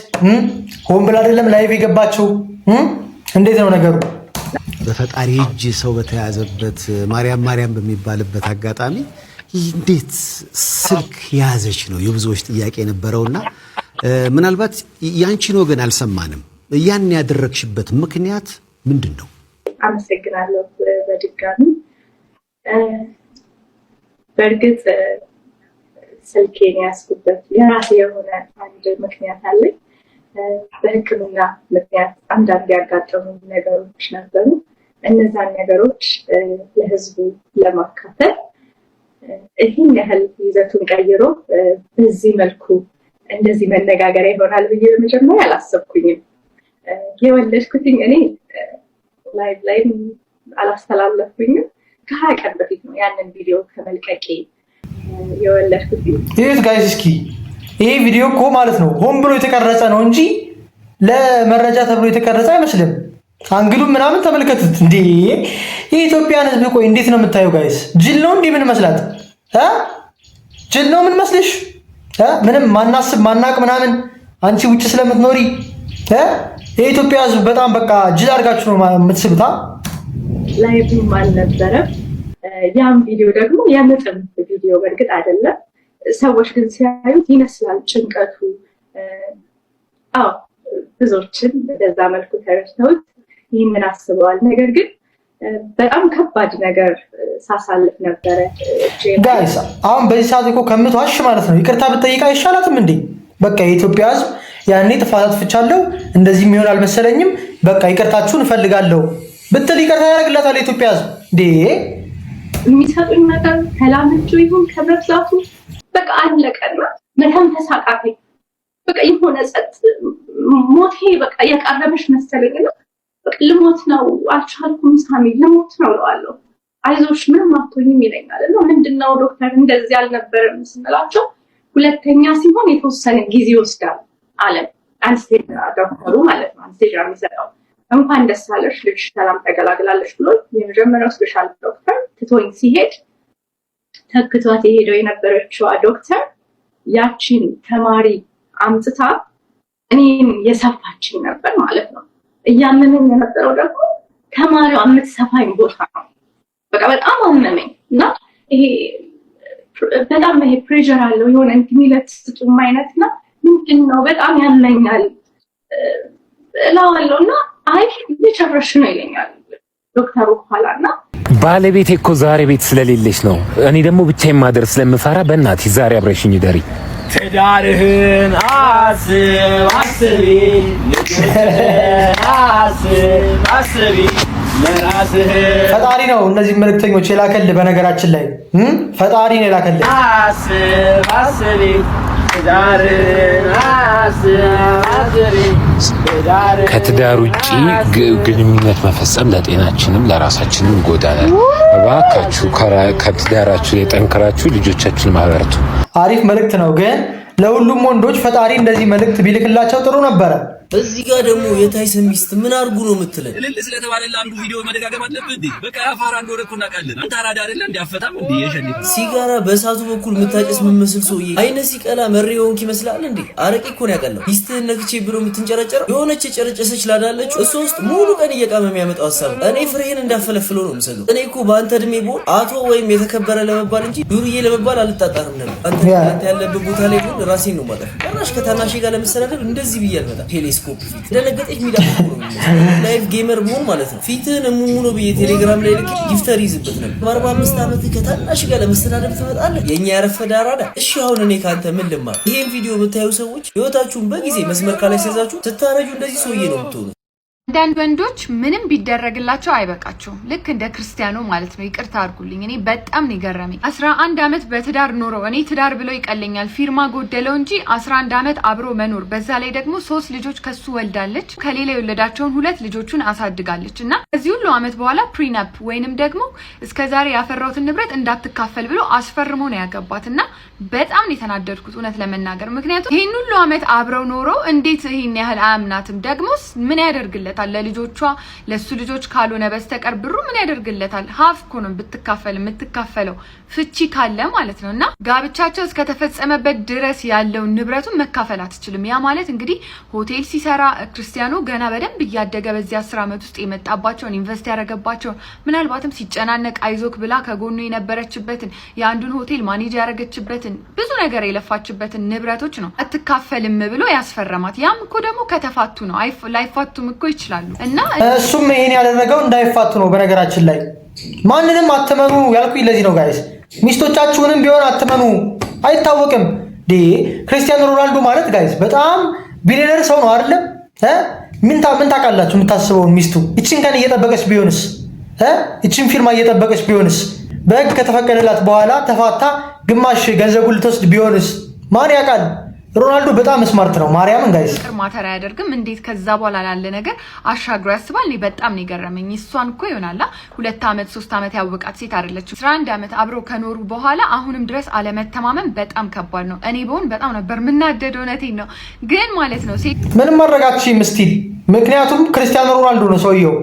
ሆን ብለን አይደለም ላይቭ የገባችሁ እንዴት ነው ነገሩ? በፈጣሪ እጅ ሰው በተያዘበት ማርያም በሚባልበት አጋጣሚ እንዴት ስልክ ያዘች ነው የብዙዎች ጥያቄ ነበረውና ምናልባት ያንቺን ወገን አልሰማንም። ያን ያደረግሽበት ምክንያት ምንድነው? አመሰግናለሁ በድጋሚ። በእርግጥ ስልኬን ያስኩበት የራሴ የሆነ አንድ ምክንያት አለኝ። በሕክምና ምክንያት አንዳንድ ያጋጠሙ ነገሮች ነበሩ። እነዛን ነገሮች ለህዝቡ ለማካፈል ይህን ያህል ይዘቱን ቀይሮ በዚህ መልኩ እንደዚህ መነጋገሪያ ይሆናል ብዬ በመጀመሪያ አላሰብኩኝም። የወለድኩትኝ እኔ ላይ አላስተላለፍኩኝም። ከ20 ቀን በፊት ነው ያንን ቪዲዮ ከመልቀቄ የወለድኩትኝ። ይሄስ ጋይስ እስኪ ይሄ ቪዲዮ እኮ ማለት ነው ሆን ብሎ የተቀረጸ ነው እንጂ ለመረጃ ተብሎ የተቀረጸ አይመስልም። አንግሉ ምናምን ተመልከቱት እንዴ! የኢትዮጵያን ህዝብ ቆይ እንዴት ነው የምታየው ጋይስ? ጅል ነው እንዴ? ምን መስላት ጅል ነው ምን መስልሽ? ምንም ማናስብ ማናቅ ምናምን አንቺ ውጭ ስለምትኖሪ የኢትዮጵያ ህዝብ በጣም በቃ ጅል አድርጋችሁ ነው የምትስሉታ። ላይቭም አልነበረም ያም ቪዲዮ ደግሞ የምጥም ቪዲዮ በእርግጥ አይደለም። ሰዎች ግን ሲያዩት ይመስላል ጭንቀቱ። አዎ ብዙዎችን በዛ መልኩ ተረድተውት ይህንን አስበዋል። ነገር ግን በጣም ከባድ ነገር ሳሳልፍ ነበረ። ጋይስ አሁን በዚህ ሰዓት እኮ ከምትዋሽ ማለት ነው ይቅርታ ብትጠይቅ አይሻላትም እንዴ? በቃ የኢትዮጵያ ሕዝብ ያኔ ጥፋት አጥፍቻለሁ እንደዚህ የሚሆን አልመሰለኝም፣ በቃ ይቅርታችሁን እፈልጋለሁ ብትል ይቅርታ ያደርግላታል የኢትዮጵያ ሕዝብ እንዴ? የሚሰጡኝ ነገር ከላምጩ ይሁን ከመብዛቱ በቃ አለቀና መተንፈስ አቃተኝ። በቃ የሆነ ጸጥ ሞቴ በቃ የቀረበሽ መሰለኝና በቃ ልሞት ነው አልቻልኩም ሳሚ ልሞት ነው እለዋለሁ። አይዞሽ ምንም አትሆኝም ይለኛል። እና ምንድነው ዶክተር እንደዚህ አልነበረም ስንላቸው ሁለተኛ ሲሆን የተወሰነ ጊዜ ይወስዳል አለ አንስቴዥያ ዶክተሩ ማለት ነው። አንስቴዥያ የሚሰጠው እንኳን ደስ አለሽ ልጅሽ ሰላም ተገላግላለሽ ብሎ የመጀመሪያው ስፔሻል ዶክተር ትቶኝ ሲሄድ ተክቷት የሄደው የነበረችው ዶክተር ያቺን ተማሪ አምጥታ እኔን የሰፋችኝ ነበር ማለት ነው። እያመመኝ የነበረው ደግሞ ተማሪዋ የምትሰፋኝ ቦታ ነው። በቃ በጣም አመመኝ እና ይሄ በጣም ይሄ ፕሬሸር አለው የሆነ እንትን ስጡም አይነትና ምንድነው በጣም ያመኛል እላዋለሁና አይ እየጨረሽ ነው ይለኛል ዶክተሩ ኋላና ባለቤቴ እኮ ዛሬ ቤት ስለሌለች ነው። እኔ ደግሞ ብቻዬን ማደር ስለምፈራ በእናትሽ ዛሬ አብረሽኝ ደሪ። ትዳርህን አስብ አስቢ አስቢ ፈጣሪ ነው እነዚህ መልእክተኞች የላከልህ። በነገራችን ላይ ፈጣሪ ነው የላከልህ። አስብ አስቢ ከትዳር ውጪ ግንኙነት መፈጸም ለጤናችንም ለራሳችንም ይጎዳናል። እባካችሁ ከትዳራችሁ የጠንከራችሁ ልጆቻችሁን ማበርቱ። አሪፍ መልእክት ነው፣ ግን ለሁሉም ወንዶች ፈጣሪ እንደዚህ መልእክት ቢልክላቸው ጥሩ ነበረ። እዚህ ጋር ደግሞ የታይሰን ሚስት ምን አርጉ ነው የምትለን? እልል ስለተባለ አንዱ ቪዲዮ መደጋገም አለብህ እንዴ? በቃ አፋራ እንደሆነ እኮ እናውቃለን። አንተ አራዳ አይደለ እንዴ? አፈታም እንዴ? የሸኔ ሲጋራ በእሳቱ በኩል የምታጨስ የምመስል ሰውዬ አይነ ሲቀላ መሪ ሆንክ ይመስላል እንዴ? አረቄ እኮ ነው ያቀላው። ሚስትህን ነክቼ ብሎ የምትንጨረጨረው የሆነች የጨረጨሰች ላዳለች እሱ ውስጥ ሙሉ ቀን እየቃመ የሚያመጣው ሀሳብ እኔ ፍሬህን እንዳፈለፍለው ነው የምሰገው። እኔ እኮ በአንተ እድሜ ቦል አቶ ወይም የተከበረ ለመባል እንጂ ዱርዬ ለመባል አልጣጣርም ነበር። አንተ ያለበት ቦታ ላይ ግን ራሴን ነው ማለት ራሽ ከታናሽ ጋር ለመሰዳደር እንደዚህ ብዬ አልመጣም። ቴሌስኮፕ ፊት ደነገጠች ሚዳቆ ነው ላይቭ ጌመር መሆን ማለት ነው። ፊትህን ሙሙ ነው ብዬ ቴሌግራም ላይ ልክ ጊፍተር ይዝበት ነበር። በ45 ዓመት ከታናሽ ጋር ለመሰዳደር ትመጣለህ? የኛ ያረፈደ አራዳ። እሺ አሁን እኔ ካንተ ምን ልማር? ይሄን ቪዲዮ የምታዩ ሰዎች ህይወታችሁን በጊዜ መስመር ካላስያዛችሁ ስታረጁ እንደዚህ ሰውዬ ነው የምትሆኑት። አንዳንድ ወንዶች ምንም ቢደረግላቸው አይበቃቸውም። ልክ እንደ ክርስቲያኖ ማለት ነው። ይቅርታ አድርጉልኝ፣ እኔ በጣም ነው የገረመኝ። 11 ዓመት በትዳር ኖሮ እኔ ትዳር ብለው ይቀለኛል ፊርማ ጎደለው እንጂ 11 ዓመት አብሮ መኖር፣ በዛ ላይ ደግሞ 3 ልጆች ከሱ ወልዳለች፣ ከሌላ የወለዳቸውን 2 ልጆቹን አሳድጋለች እና ከዚህ ሁሉ ዓመት በኋላ ፕሪነፕ ወይንም ደግሞ እስከዛሬ ያፈራሁትን ንብረት እንዳትካፈል ብሎ አስፈርሞ ነው ያገባት እና በጣም ነው የተናደድኩት እውነት ለመናገር። ምክንያቱም ይሄን ሁሉ ዓመት አብረው ኖሮ እንዴት ይሄን ያህል አያምናትም? ደግሞስ ምን ያደርግለታል? ለልጆቿ ለሱ ልጆች ካልሆነ በስተቀር ብሩ ምን ያደርግለታል? ሀፍ እኮ ነው ብትካፈል የምትካፈለው ፍቺ ካለ ማለት ነው። እና ጋብቻቸው እስከተፈጸመበት ድረስ ያለውን ንብረቱን መካፈል አትችልም። ያ ማለት እንግዲህ ሆቴል ሲሰራ ክርስቲያኖ ገና በደንብ እያደገ በዚህ 10 ዓመት ውስጥ የመጣባቸውን ኢንቨስት ያደረገባቸውን ምናልባትም ሲጨናነቅ አይዞክ ብላ ከጎኑ የነበረችበትን የአንዱን ሆቴል ማኔጅ ያደረገችበትን ብዙ ነገር የለፋችበትን ንብረቶች ነው አትካፈልም ብሎ ያስፈረማት። ያም እኮ ደግሞ ከተፋቱ ነው። ላይፋቱም እኮ ይችላሉ። እና እሱም ይሄን ያደረገው እንዳይፋቱ ነው። በነገራችን ላይ ማንንም አትመኑ ያልኩኝ ለዚህ ነው ጋይስ። ሚስቶቻችሁንም ቢሆን አትመኑ፣ አይታወቅም። ክርስቲያኖ ሮናልዶ ማለት ጋይስ በጣም ቢሊየነር ሰው ነው አይደለም? ምን ታውቃላችሁ? የምታስበውን ሚስቱ ይችን ቀን እየጠበቀች ቢሆንስ? ይችን ፊርማ እየጠበቀች ቢሆንስ? በህግ ከተፈቀደላት በኋላ ተፋታ ግማሽ ገንዘቡን ልትወስድ ቢሆንስ? ማን ያውቃል? ሮናልዶ በጣም ስማርት ነው። ማርያምን ጋይስ ማተር አያደርግም። እንዴት ከዛ በኋላ ላለ ነገር አሻግሮ ያስባል? እኔ በጣም ነው የገረመኝ። እሷን እኮ ይሆናላ 2 ዓመት 3 ዓመት ያወቃት ሴት አይደለችም። 11 ዓመት አብረው ከኖሩ በኋላ አሁንም ድረስ አለመተማመን በጣም ከባድ ነው። እኔ በሆን በጣም ነበር የምናደደው። እውነቴን ነው ግን ማለት ነው ሴት ምንም ማረጋችኝ ምስቲል። ምክንያቱም ክርስቲያኖ ሮናልዶ ነው ሰውየው።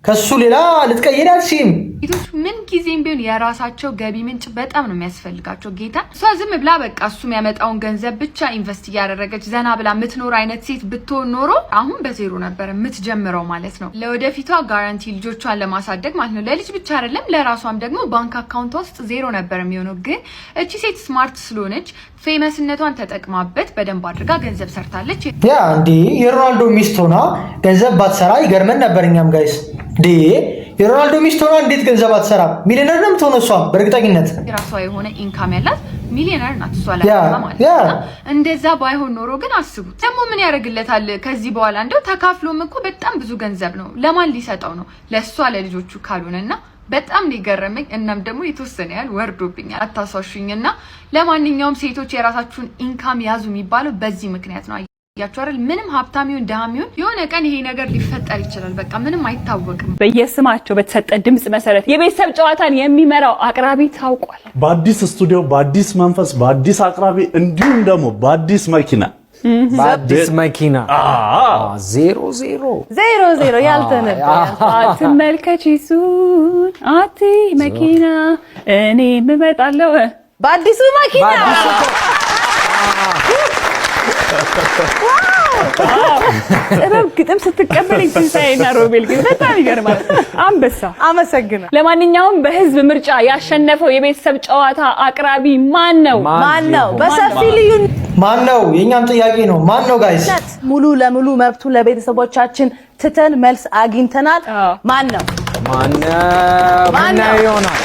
ከሱ ሌላ ልትቀይር አልሽም። ሴቶች ምን ጊዜም ቢሆን የራሳቸው ገቢ ምንጭ በጣም ነው የሚያስፈልጋቸው። ጌታ እሷ ዝም ብላ በቃ እሱ የሚያመጣውን ገንዘብ ብቻ ኢንቨስት እያደረገች ዘና ብላ የምትኖር አይነት ሴት ብትሆን ኖሮ አሁን በዜሮ ነበር የምትጀምረው ማለት ነው። ለወደፊቷ ጋራንቲ ልጆቿን ለማሳደግ ማለት ነው። ለልጅ ብቻ አይደለም ለራሷም ደግሞ ባንክ አካውንቷ ውስጥ ዜሮ ነበር የሚሆነው። ግን እቺ ሴት ስማርት ስለሆነች ፌመስነቷን ተጠቅማበት በደንብ አድርጋ ገንዘብ ሰርታለች። ያ እንዴ የሮናልዶ ሚስት ሆና ገንዘብ ባትሰራ ይገርመን ነበር እኛም ጋይስ። እንዴ የሮናልዶ ሚስት ሆና እንዴት ገንዘብ አትሰራም? ሚሊዮነር ነው የምትሆነው እሷ በእርግጠኝነት። የራሷ የሆነ ኢንካም ያላት ሚሊዮነር ናት እሷ ላይ ማለት ነው። እንደዛ ባይሆን ኖሮ ግን አስቡት ደግሞ ምን ያደርግለታል ከዚህ በኋላ እንደው ተካፍሎም እኮ በጣም ብዙ ገንዘብ ነው። ለማን ሊሰጠው ነው? ለሷ ለልጆቹ ካልሆነና በጣም ሊገረመኝ እናም ደግሞ የተወሰነ ያህል ወርዶብኛል። አታሳሹኝና ለማንኛውም ሴቶች የራሳችሁን ኢንካም ያዙ የሚባለው በዚህ ምክንያት ነው። ያቻው አይደል ምንም ሀብታም ይሁን ደሃም ይሁን የሆነ ቀን ይሄ ነገር ሊፈጠር ይችላል። በቃ ምንም አይታወቅም። በየስማቸው በተሰጠ ድምጽ መሰረት የቤተሰብ ጨዋታን የሚመራው አቅራቢ ታውቋል። በአዲስ ስቱዲዮ፣ በአዲስ መንፈስ፣ በአዲስ አቅራቢ እንዲሁም ደግሞ በአዲስ መኪና በአዲስ መኪና 00 ያልተነበረ አትመልከች እሱን አቲ መኪና እኔ እመጣለሁ በአዲሱ መኪና ጥበብ ግጥም ስትቀበል ትንሳኤና ሮቤል ግን በጣም ይገርማል። አንበሳ አመሰግናለሁ። ለማንኛውም በህዝብ ምርጫ ያሸነፈው የቤተሰብ ጨዋታ አቅራቢ ማን ነው? በሰፊ ልዩነት ማን ነው? የኛም ጥያቄ ነው። ማን ነው ጋይስ? ሙሉ ለሙሉ መብቱ ለቤተሰቦቻችን ትተን መልስ አግኝተናል። ማን ነው? ይሆናል።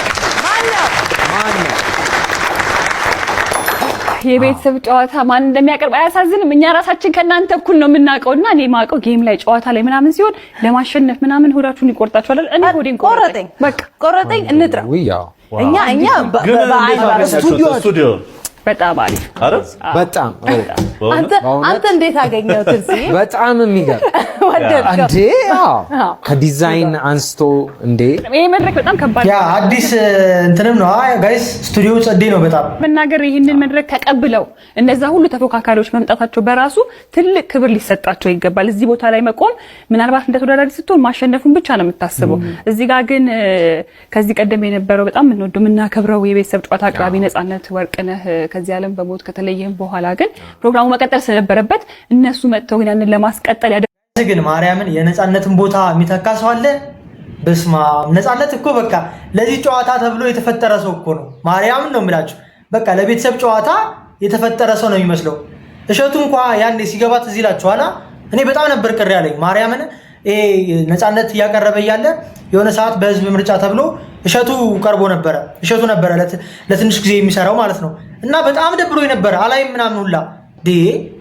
የቤተሰብ ጨዋታ ማን እንደሚያቀርብ አያሳዝንም? እኛ ራሳችን ከናንተ እኩል ነው የምናውቀውና እኔ ማውቀው ጌም ላይ ጨዋታ ላይ ምናምን ሲሆን ለማሸነፍ ምናምን ሆዳችሁን ይቆርጣችኋል። እኔ ሆዴን ቆረጠኝ። በቃ ቆረጠኝ እንጥራ። እኛ ስቱዲዮ በጣም አሪፍ በጣም አንተ እንዴት አገኘው? ትንሲ በጣም የሚገርም እንዴ ከዲዛይን አንስቶ እንዴ ይሄ መድረክ በጣም ከባድ ያ አዲስ እንትንም ነው ጋይስ። ስቱዲዮ ጸዴ ነው በጣም መናገር። ይሄንን መድረክ ተቀብለው እነዛ ሁሉ ተፎካካሪዎች መምጣታቸው በራሱ ትልቅ ክብር ሊሰጣቸው ይገባል። እዚህ ቦታ ላይ መቆም ምናልባት እንደ ተወዳዳሪ ስትሆን ማሸነፉን ብቻ ነው የምታስበው። እዚህ ጋር ግን ከዚህ ቀደም የነበረው በጣም የምንወደው የምናከብረው የቤተሰብ ጨዋታ አቅራቢ ነጻነት ወርቅነህ ከዚህ ዓለም በሞት ከተለየም በኋላ ግን ፕሮግራሙ መቀጠል ስለነበረበት እነሱ መጥተው ያንን ለማስቀጠል ግን ማርያምን የነጻነትን ቦታ የሚተካ ሰው አለ? በስማ ነጻነት እኮ በቃ ለዚህ ጨዋታ ተብሎ የተፈጠረ ሰው እኮ ነው። ማርያምን ነው የምላችሁ። በቃ ለቤተሰብ ጨዋታ የተፈጠረ ሰው ነው የሚመስለው። እሸቱ እንኳን ያኔ ሲገባት እዚህ ይላችኋል። እኔ በጣም ነበር ቅር ያለኝ ማርያምን። ይሄ ነጻነት እያቀረበ እያለ የሆነ ሰዓት በህዝብ ምርጫ ተብሎ እሸቱ ቀርቦ ነበረ። እሸቱ ነበረ ለትንሽ ጊዜ የሚሰራው ማለት ነው። እና በጣም ደብሮ ነበረ አላይም ምናምን ሁላ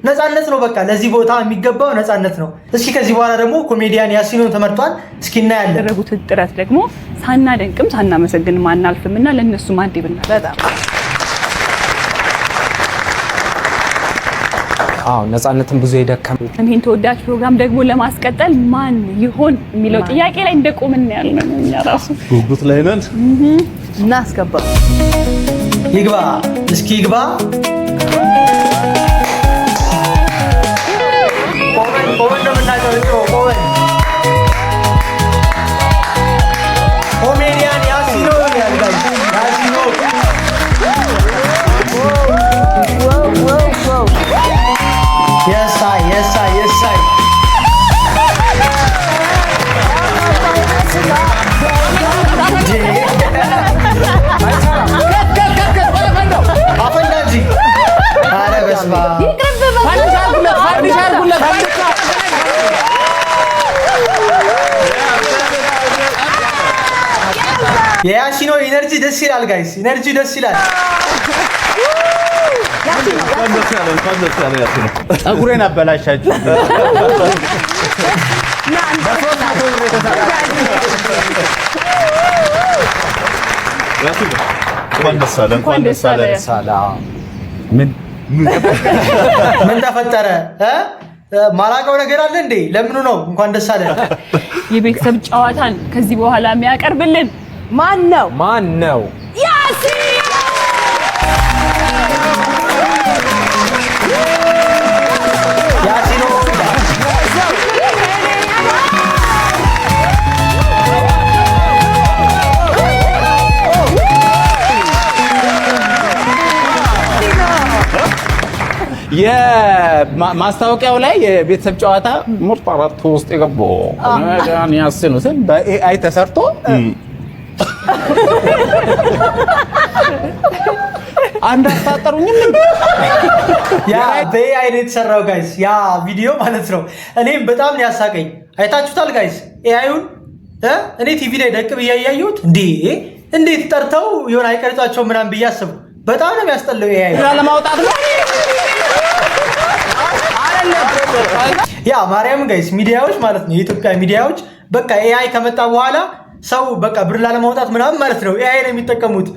ነጻነት ነው በቃ ለዚህ ቦታ የሚገባው ነጻነት ነው። እስኪ ከዚህ በኋላ ደግሞ ኮሜዲያን ያሲኖን ተመርጧል። እስኪ እናያለን። ያደረጉት ጥረት ደግሞ ሳናደንቅም ሳናመሰግንም አናልፍምና ለነሱ ማንዴ ብና በጣም ነጻነትን ብዙ የደከመ ይሄን ተወዳጅ ፕሮግራም ደግሞ ለማስቀጠል ማን ይሆን የሚለው ጥያቄ ላይ እንደቆምን ያለነው እኛ ራሱ ጉጉት ላይ ነን። እናስገባ ይግባ እስኪ ይግባ። ቆመን ነው የምናጨበጭበው። ኮሜዲያን ያሲኖ ያልጋል ያሲኖ የሳይ አፈንዳጂ አረ በስመ አብ የያሲኖ ኢነርጂ ደስ ይላል ጋይስ፣ ኢነርጂ ደስ ይላል። ጸጉሬን አበላሻችሁ። እንኳን ደስ አለ። ምን ተፈጠረ? ማላቀው ነገር አለ እንዴ? ለምኑ ነው እንኳን ደስ አለ? የቤተሰብ ጨዋታን ከዚህ በኋላ የሚያቀርብልን ማን ነው? ያሲኖ የማስታወቂያው ላይ የቤተሰብ ጨዋታ ምርጥ አራት ውስጥ የገባው ኮሜዲያን ያሲን ሁሴን በኤአይ ተሰርቶ አንድ አታጠሩኝም ያ በኤአይ ነው የተሰራው ጋይስ ያ ቪዲዮ ማለት ነው እኔም በጣም ያሳቀኝ አይታችሁታል ጋይስ ኤአይውን እኔ ቲቪ ላይ ደቅ ብያያዩት እንዴት ጠርተው ይሆን አይቀርጻቸው ምናምን ብያስብ በጣም ነው የሚያስጠላው ኤአይ ለማውጣት ነው ያ ማርያም ጋይስ ሚዲያዎች ማለት ነው የኢትዮጵያ ሚዲያዎች በቃ ኤአይ ከመጣ በኋላ ሰው በቃ ብር ለማውጣት ምናምን ማለት ነው ኤአይ ነው የሚጠቀሙት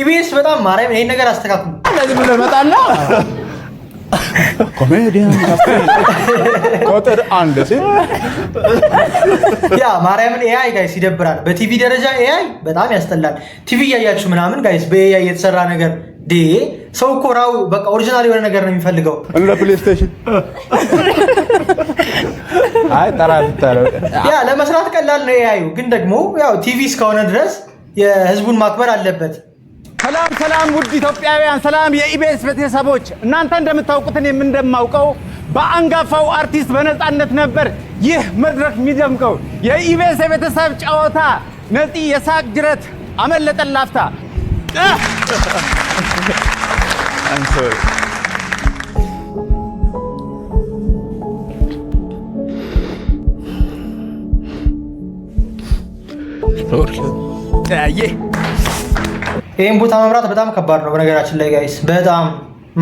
ኢቢኤስ በጣም ማርያም ይሄን ነገር አስተካክሉ ለዚህ ብሎ መጣና ኮሜዲያን ቁጥር 1 ሲል ያ ማርያምን ኤአይ ጋይስ ይደብራል በቲቪ ደረጃ ኤአይ በጣም ያስጠላል ቲቪ ያያችሁ ምናምን ጋይስ በኤአይ የተሰራ ነገር ሰው እኮ ራው በቃ ኦሪጂናል የሆነ ነገር ነው የሚፈልገው እንደ ፕሌይስቴሽን አይ ተራድታለው ያ ለመስራት ቀላል ነው ኤአይ ግን ደግሞ ያው ቲቪ እስከሆነ ድረስ የህዝቡን ማክበር አለበት ሰላም ውድ ኢትዮጵያውያን ሰላም የኢቢኤስ ቤተሰቦች እናንተ እንደምታውቁት እኔም እንደማውቀው በአንጋፋው አርቲስት በነፃነት ነበር ይህ መድረክ የሚደምቀው የኢቢኤስ የቤተሰብ ጨዋታ ነፂ የሳቅ ጅረት አመለጠን ላፍታ I'm sorry. ይሄን ቦታ መምራት በጣም ከባድ ነው በነገራችን ላይ ጋይስ በጣም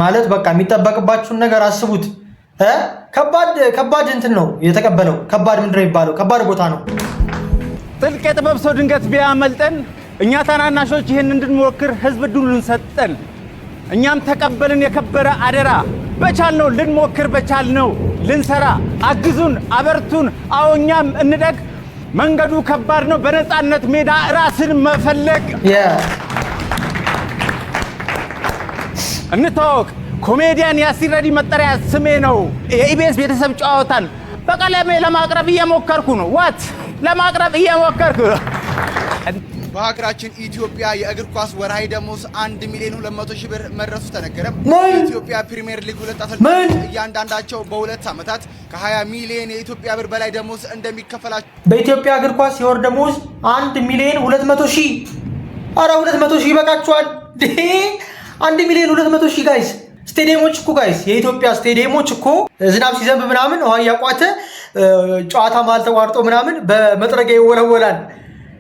ማለት በቃ የሚጠበቅባችሁን ነገር አስቡት ከባድ እንትን ነው የተቀበለው ከባድ ምንድነው የሚባለው ከባድ ቦታ ነው ጥልቅ የጥበብ ሰው ድንገት ቢያመልጠን እኛ ታናናሾች ይሄን እንድንሞክር ህዝብ ድሉን ሰጠን እኛም ተቀበልን የከበረ አደራ በቻልነው ልንሞክር በቻልነው ልንሰራ አግዙን አበርቱን አዎኛም እንደግ መንገዱ ከባድ ነው በነፃነት ሜዳ ራስን መፈለግ እንታወቅ ኮሜዲያን ያሲን ረዲ መጠሪያ ስሜ ነው የኢቢኤስ ቤተሰብ ጨዋታን በቀለሜ ለማቅረብ እየሞከርኩ ነው ለማቅረብ እየሞከርኩ በሀገራችን ኢትዮጵያ የእግር ኳስ ወራይ ደሞዝ 1,200,000 ብር መድረሱ ተነገረ። ኢትዮጵያ ፕሪሚየር ሊግ 2 አሰልጣኞች እያንዳንዳቸው በ2 ዓመታት ከ20 ሚሊዮን የኢትዮጵያ ብር በላይ ደሞዝ እንደሚከፈላቸው በኢትዮጵያ እግር ኳስ የወር ደሞዝ 1,200,000 አረ 200,000 ይበቃቸዋል 1,200,000 ጋይስ ስቴዲየሞች እኮ ጋይስ የኢትዮጵያ ስቴዲየሞች እኮ ዝናብ ሲዘንብ ምናምን ውሃ ያቋተ ጨዋታ መሀል ተቋርጦ ምናምን በመጥረጊያ ይወለወላል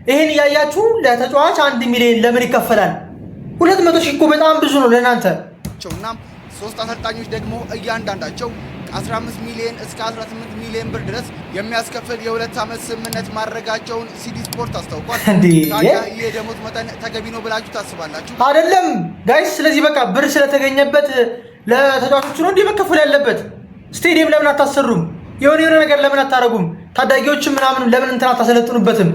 ይሄን ያያችሁ ለተጫዋች 1 ሚሊዮን ለምን ይከፈላል 200,000 እኮ በጣም ብዙ ነው ለናንተ እና 3 አሰልጣኞች ደግሞ እያንዳንዳቸው 15 ሚሊዮን እስከ 18 ሚሊዮን ብር ድረስ የሚያስከፍል የ2 ዓመት ስምምነት ማድረጋቸውን ሲዲ ስፖርት አስታውቋል ታዲያ ይሄ ደሞዝ መጠን ተገቢ ነው ብላችሁ ታስባላችሁ አይደለም ጋይስ ስለዚህ በቃ ብር ስለተገኘበት ለተጫዋቾቹ ነው እንዲመከፈል ያለበት ስቴዲየም ለምን አታሰሩም የሆነ ነገር ለምን አታረጉም ታዳጊዎችም ምናምን ለምን እንትና ታሰለጥኑበትም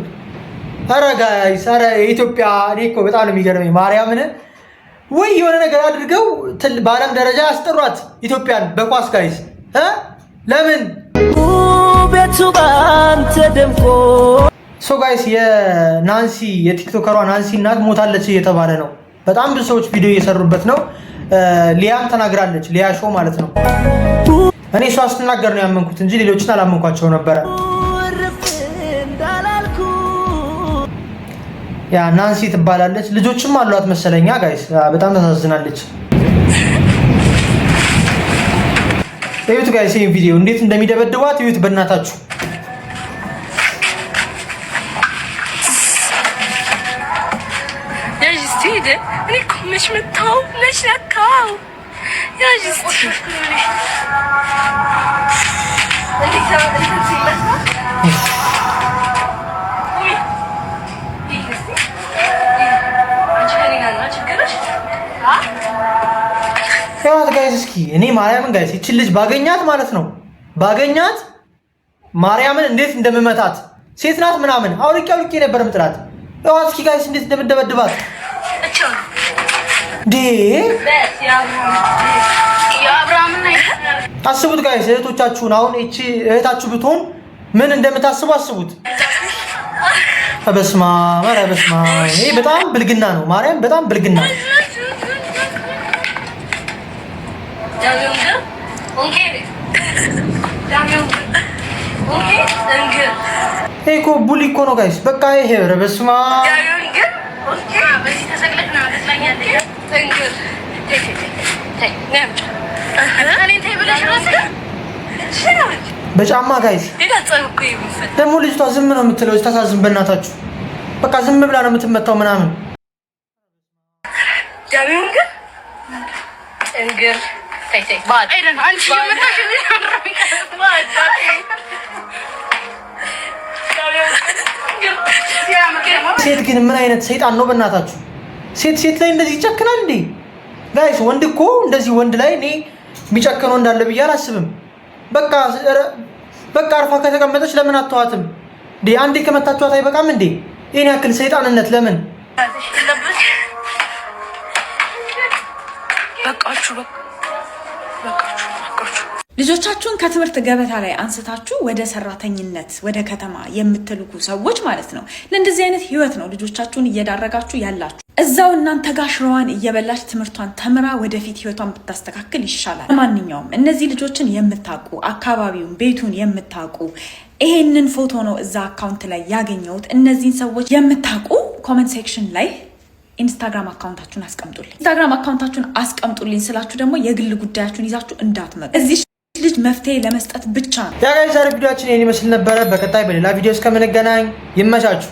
አረ ጋይስ አረ ኢትዮጵያ እኮ በጣም ነው የሚገርመኝ ማርያምን ወይ የሆነ ነገር አድርገው በዓለም ደረጃ ያስጠሯት ኢትዮጵያን በኳስ ጋይስ ለምን ቤቱ ባንተ ደምቆ ሶ ጋይስ የናንሲ የቲክቶከሯ ናንሲ እናት ሞታለች እየተባለ ነው በጣም ብዙ ሰዎች ቪዲዮ እየሰሩበት ነው ሊያም ተናግራለች ሊያ ሾው ማለት ነው እኔ እሷ ስትናገር ነው ያመንኩት እንጂ ሌሎችን አላመንኳቸው ነበረ ያ ናንሲ ትባላለች ልጆችም አሏት መሰለኛ ጋይስ በጣም ተሳዝናለች እዩት ጋይስ ይሄን ቪዲዮ እንዴት እንደሚደበድቧት እዩት በእናታችሁ ያጅስቲደ እኔ ኮመሽ መጣው ለሽካው ያጅስቲ ያት ጋይስ እስኪ እኔ ማርያምን ጋይስ እቺ ልጅ ባገኛት ማለት ነው ባገኛት ማርያምን እንዴት እንደምመታት ሴት ናት ምናምን አውልቄ ነበር ምጥራት ያት እስኪ ጋይስ እንዴት እንደምደበድባት አስቡት ጋይስ እህቶቻችሁን አሁን እቺ እህታችሁ ብትሆን ምን እንደምታስቡ አስቡት በስማ ይሄ በጣም ብልግና ነው ማርያም በጣም ብልግና ይሄ እኮ ቡሊ እኮ ነው ጋይስ። በቃ ይሄ ኧረ በስመ አብ በጫማ ጋይስ። ደግሞ ልጅቷ ዝም ነው የምትለው። ስታሳዝን በእናታችሁ በቃ ዝም ብላ ነው የምትመታው ምናምን። ሴት ግን ምን አይነት ሰይጣን ነው በእናታችሁ? ሴት ላይ እንደዚህ ይጨክናል እንዴ ጋይስ? ወንድ እኮ እንደዚህ ወንድ ላይ እኔ የሚጨክነው እንዳለ ብዬ አላስብም። በቃ አርፋ ከተቀመጠች ለምን አተዋትም እንዴ? አንዴ ከመታችኋት አይበቃም እንዴ? ይሄን ያክል ሰይጣንነት ለምን? ልጆቻችሁን ከትምህርት ገበታ ላይ አንስታችሁ ወደ ሰራተኝነት ወደ ከተማ የምትልኩ ሰዎች ማለት ነው፣ ለእንደዚህ አይነት ህይወት ነው ልጆቻችሁን እየዳረጋችሁ ያላችሁ። እዛው እናንተ ጋር ሽሮዋን እየበላች ትምህርቷን ተምራ ወደፊት ህይወቷን ብታስተካክል ይሻላል። ማንኛውም እነዚህ ልጆችን የምታውቁ አካባቢውን ቤቱን የምታውቁ ይሄንን ፎቶ ነው እዛ አካውንት ላይ ያገኘሁት። እነዚህን ሰዎች የምታውቁ ኮሜንት ሴክሽን ላይ ኢንስታግራም አካውንታችሁን አስቀምጡልኝ። ኢንስታግራም አካውንታችሁን አስቀምጡልኝ ስላችሁ ደግሞ የግል ጉዳያችሁን ይዛችሁ እንዳትመጡ። እዚህ ልጅ መፍትሄ ለመስጠት ብቻ ነው። ያ ጋይስ ዛሬ ቪዲዮአችን ይሄን ይመስል ነበረ። በቀጣይ በሌላ ቪዲዮ እስከምንገናኝ ይመቻችሁ።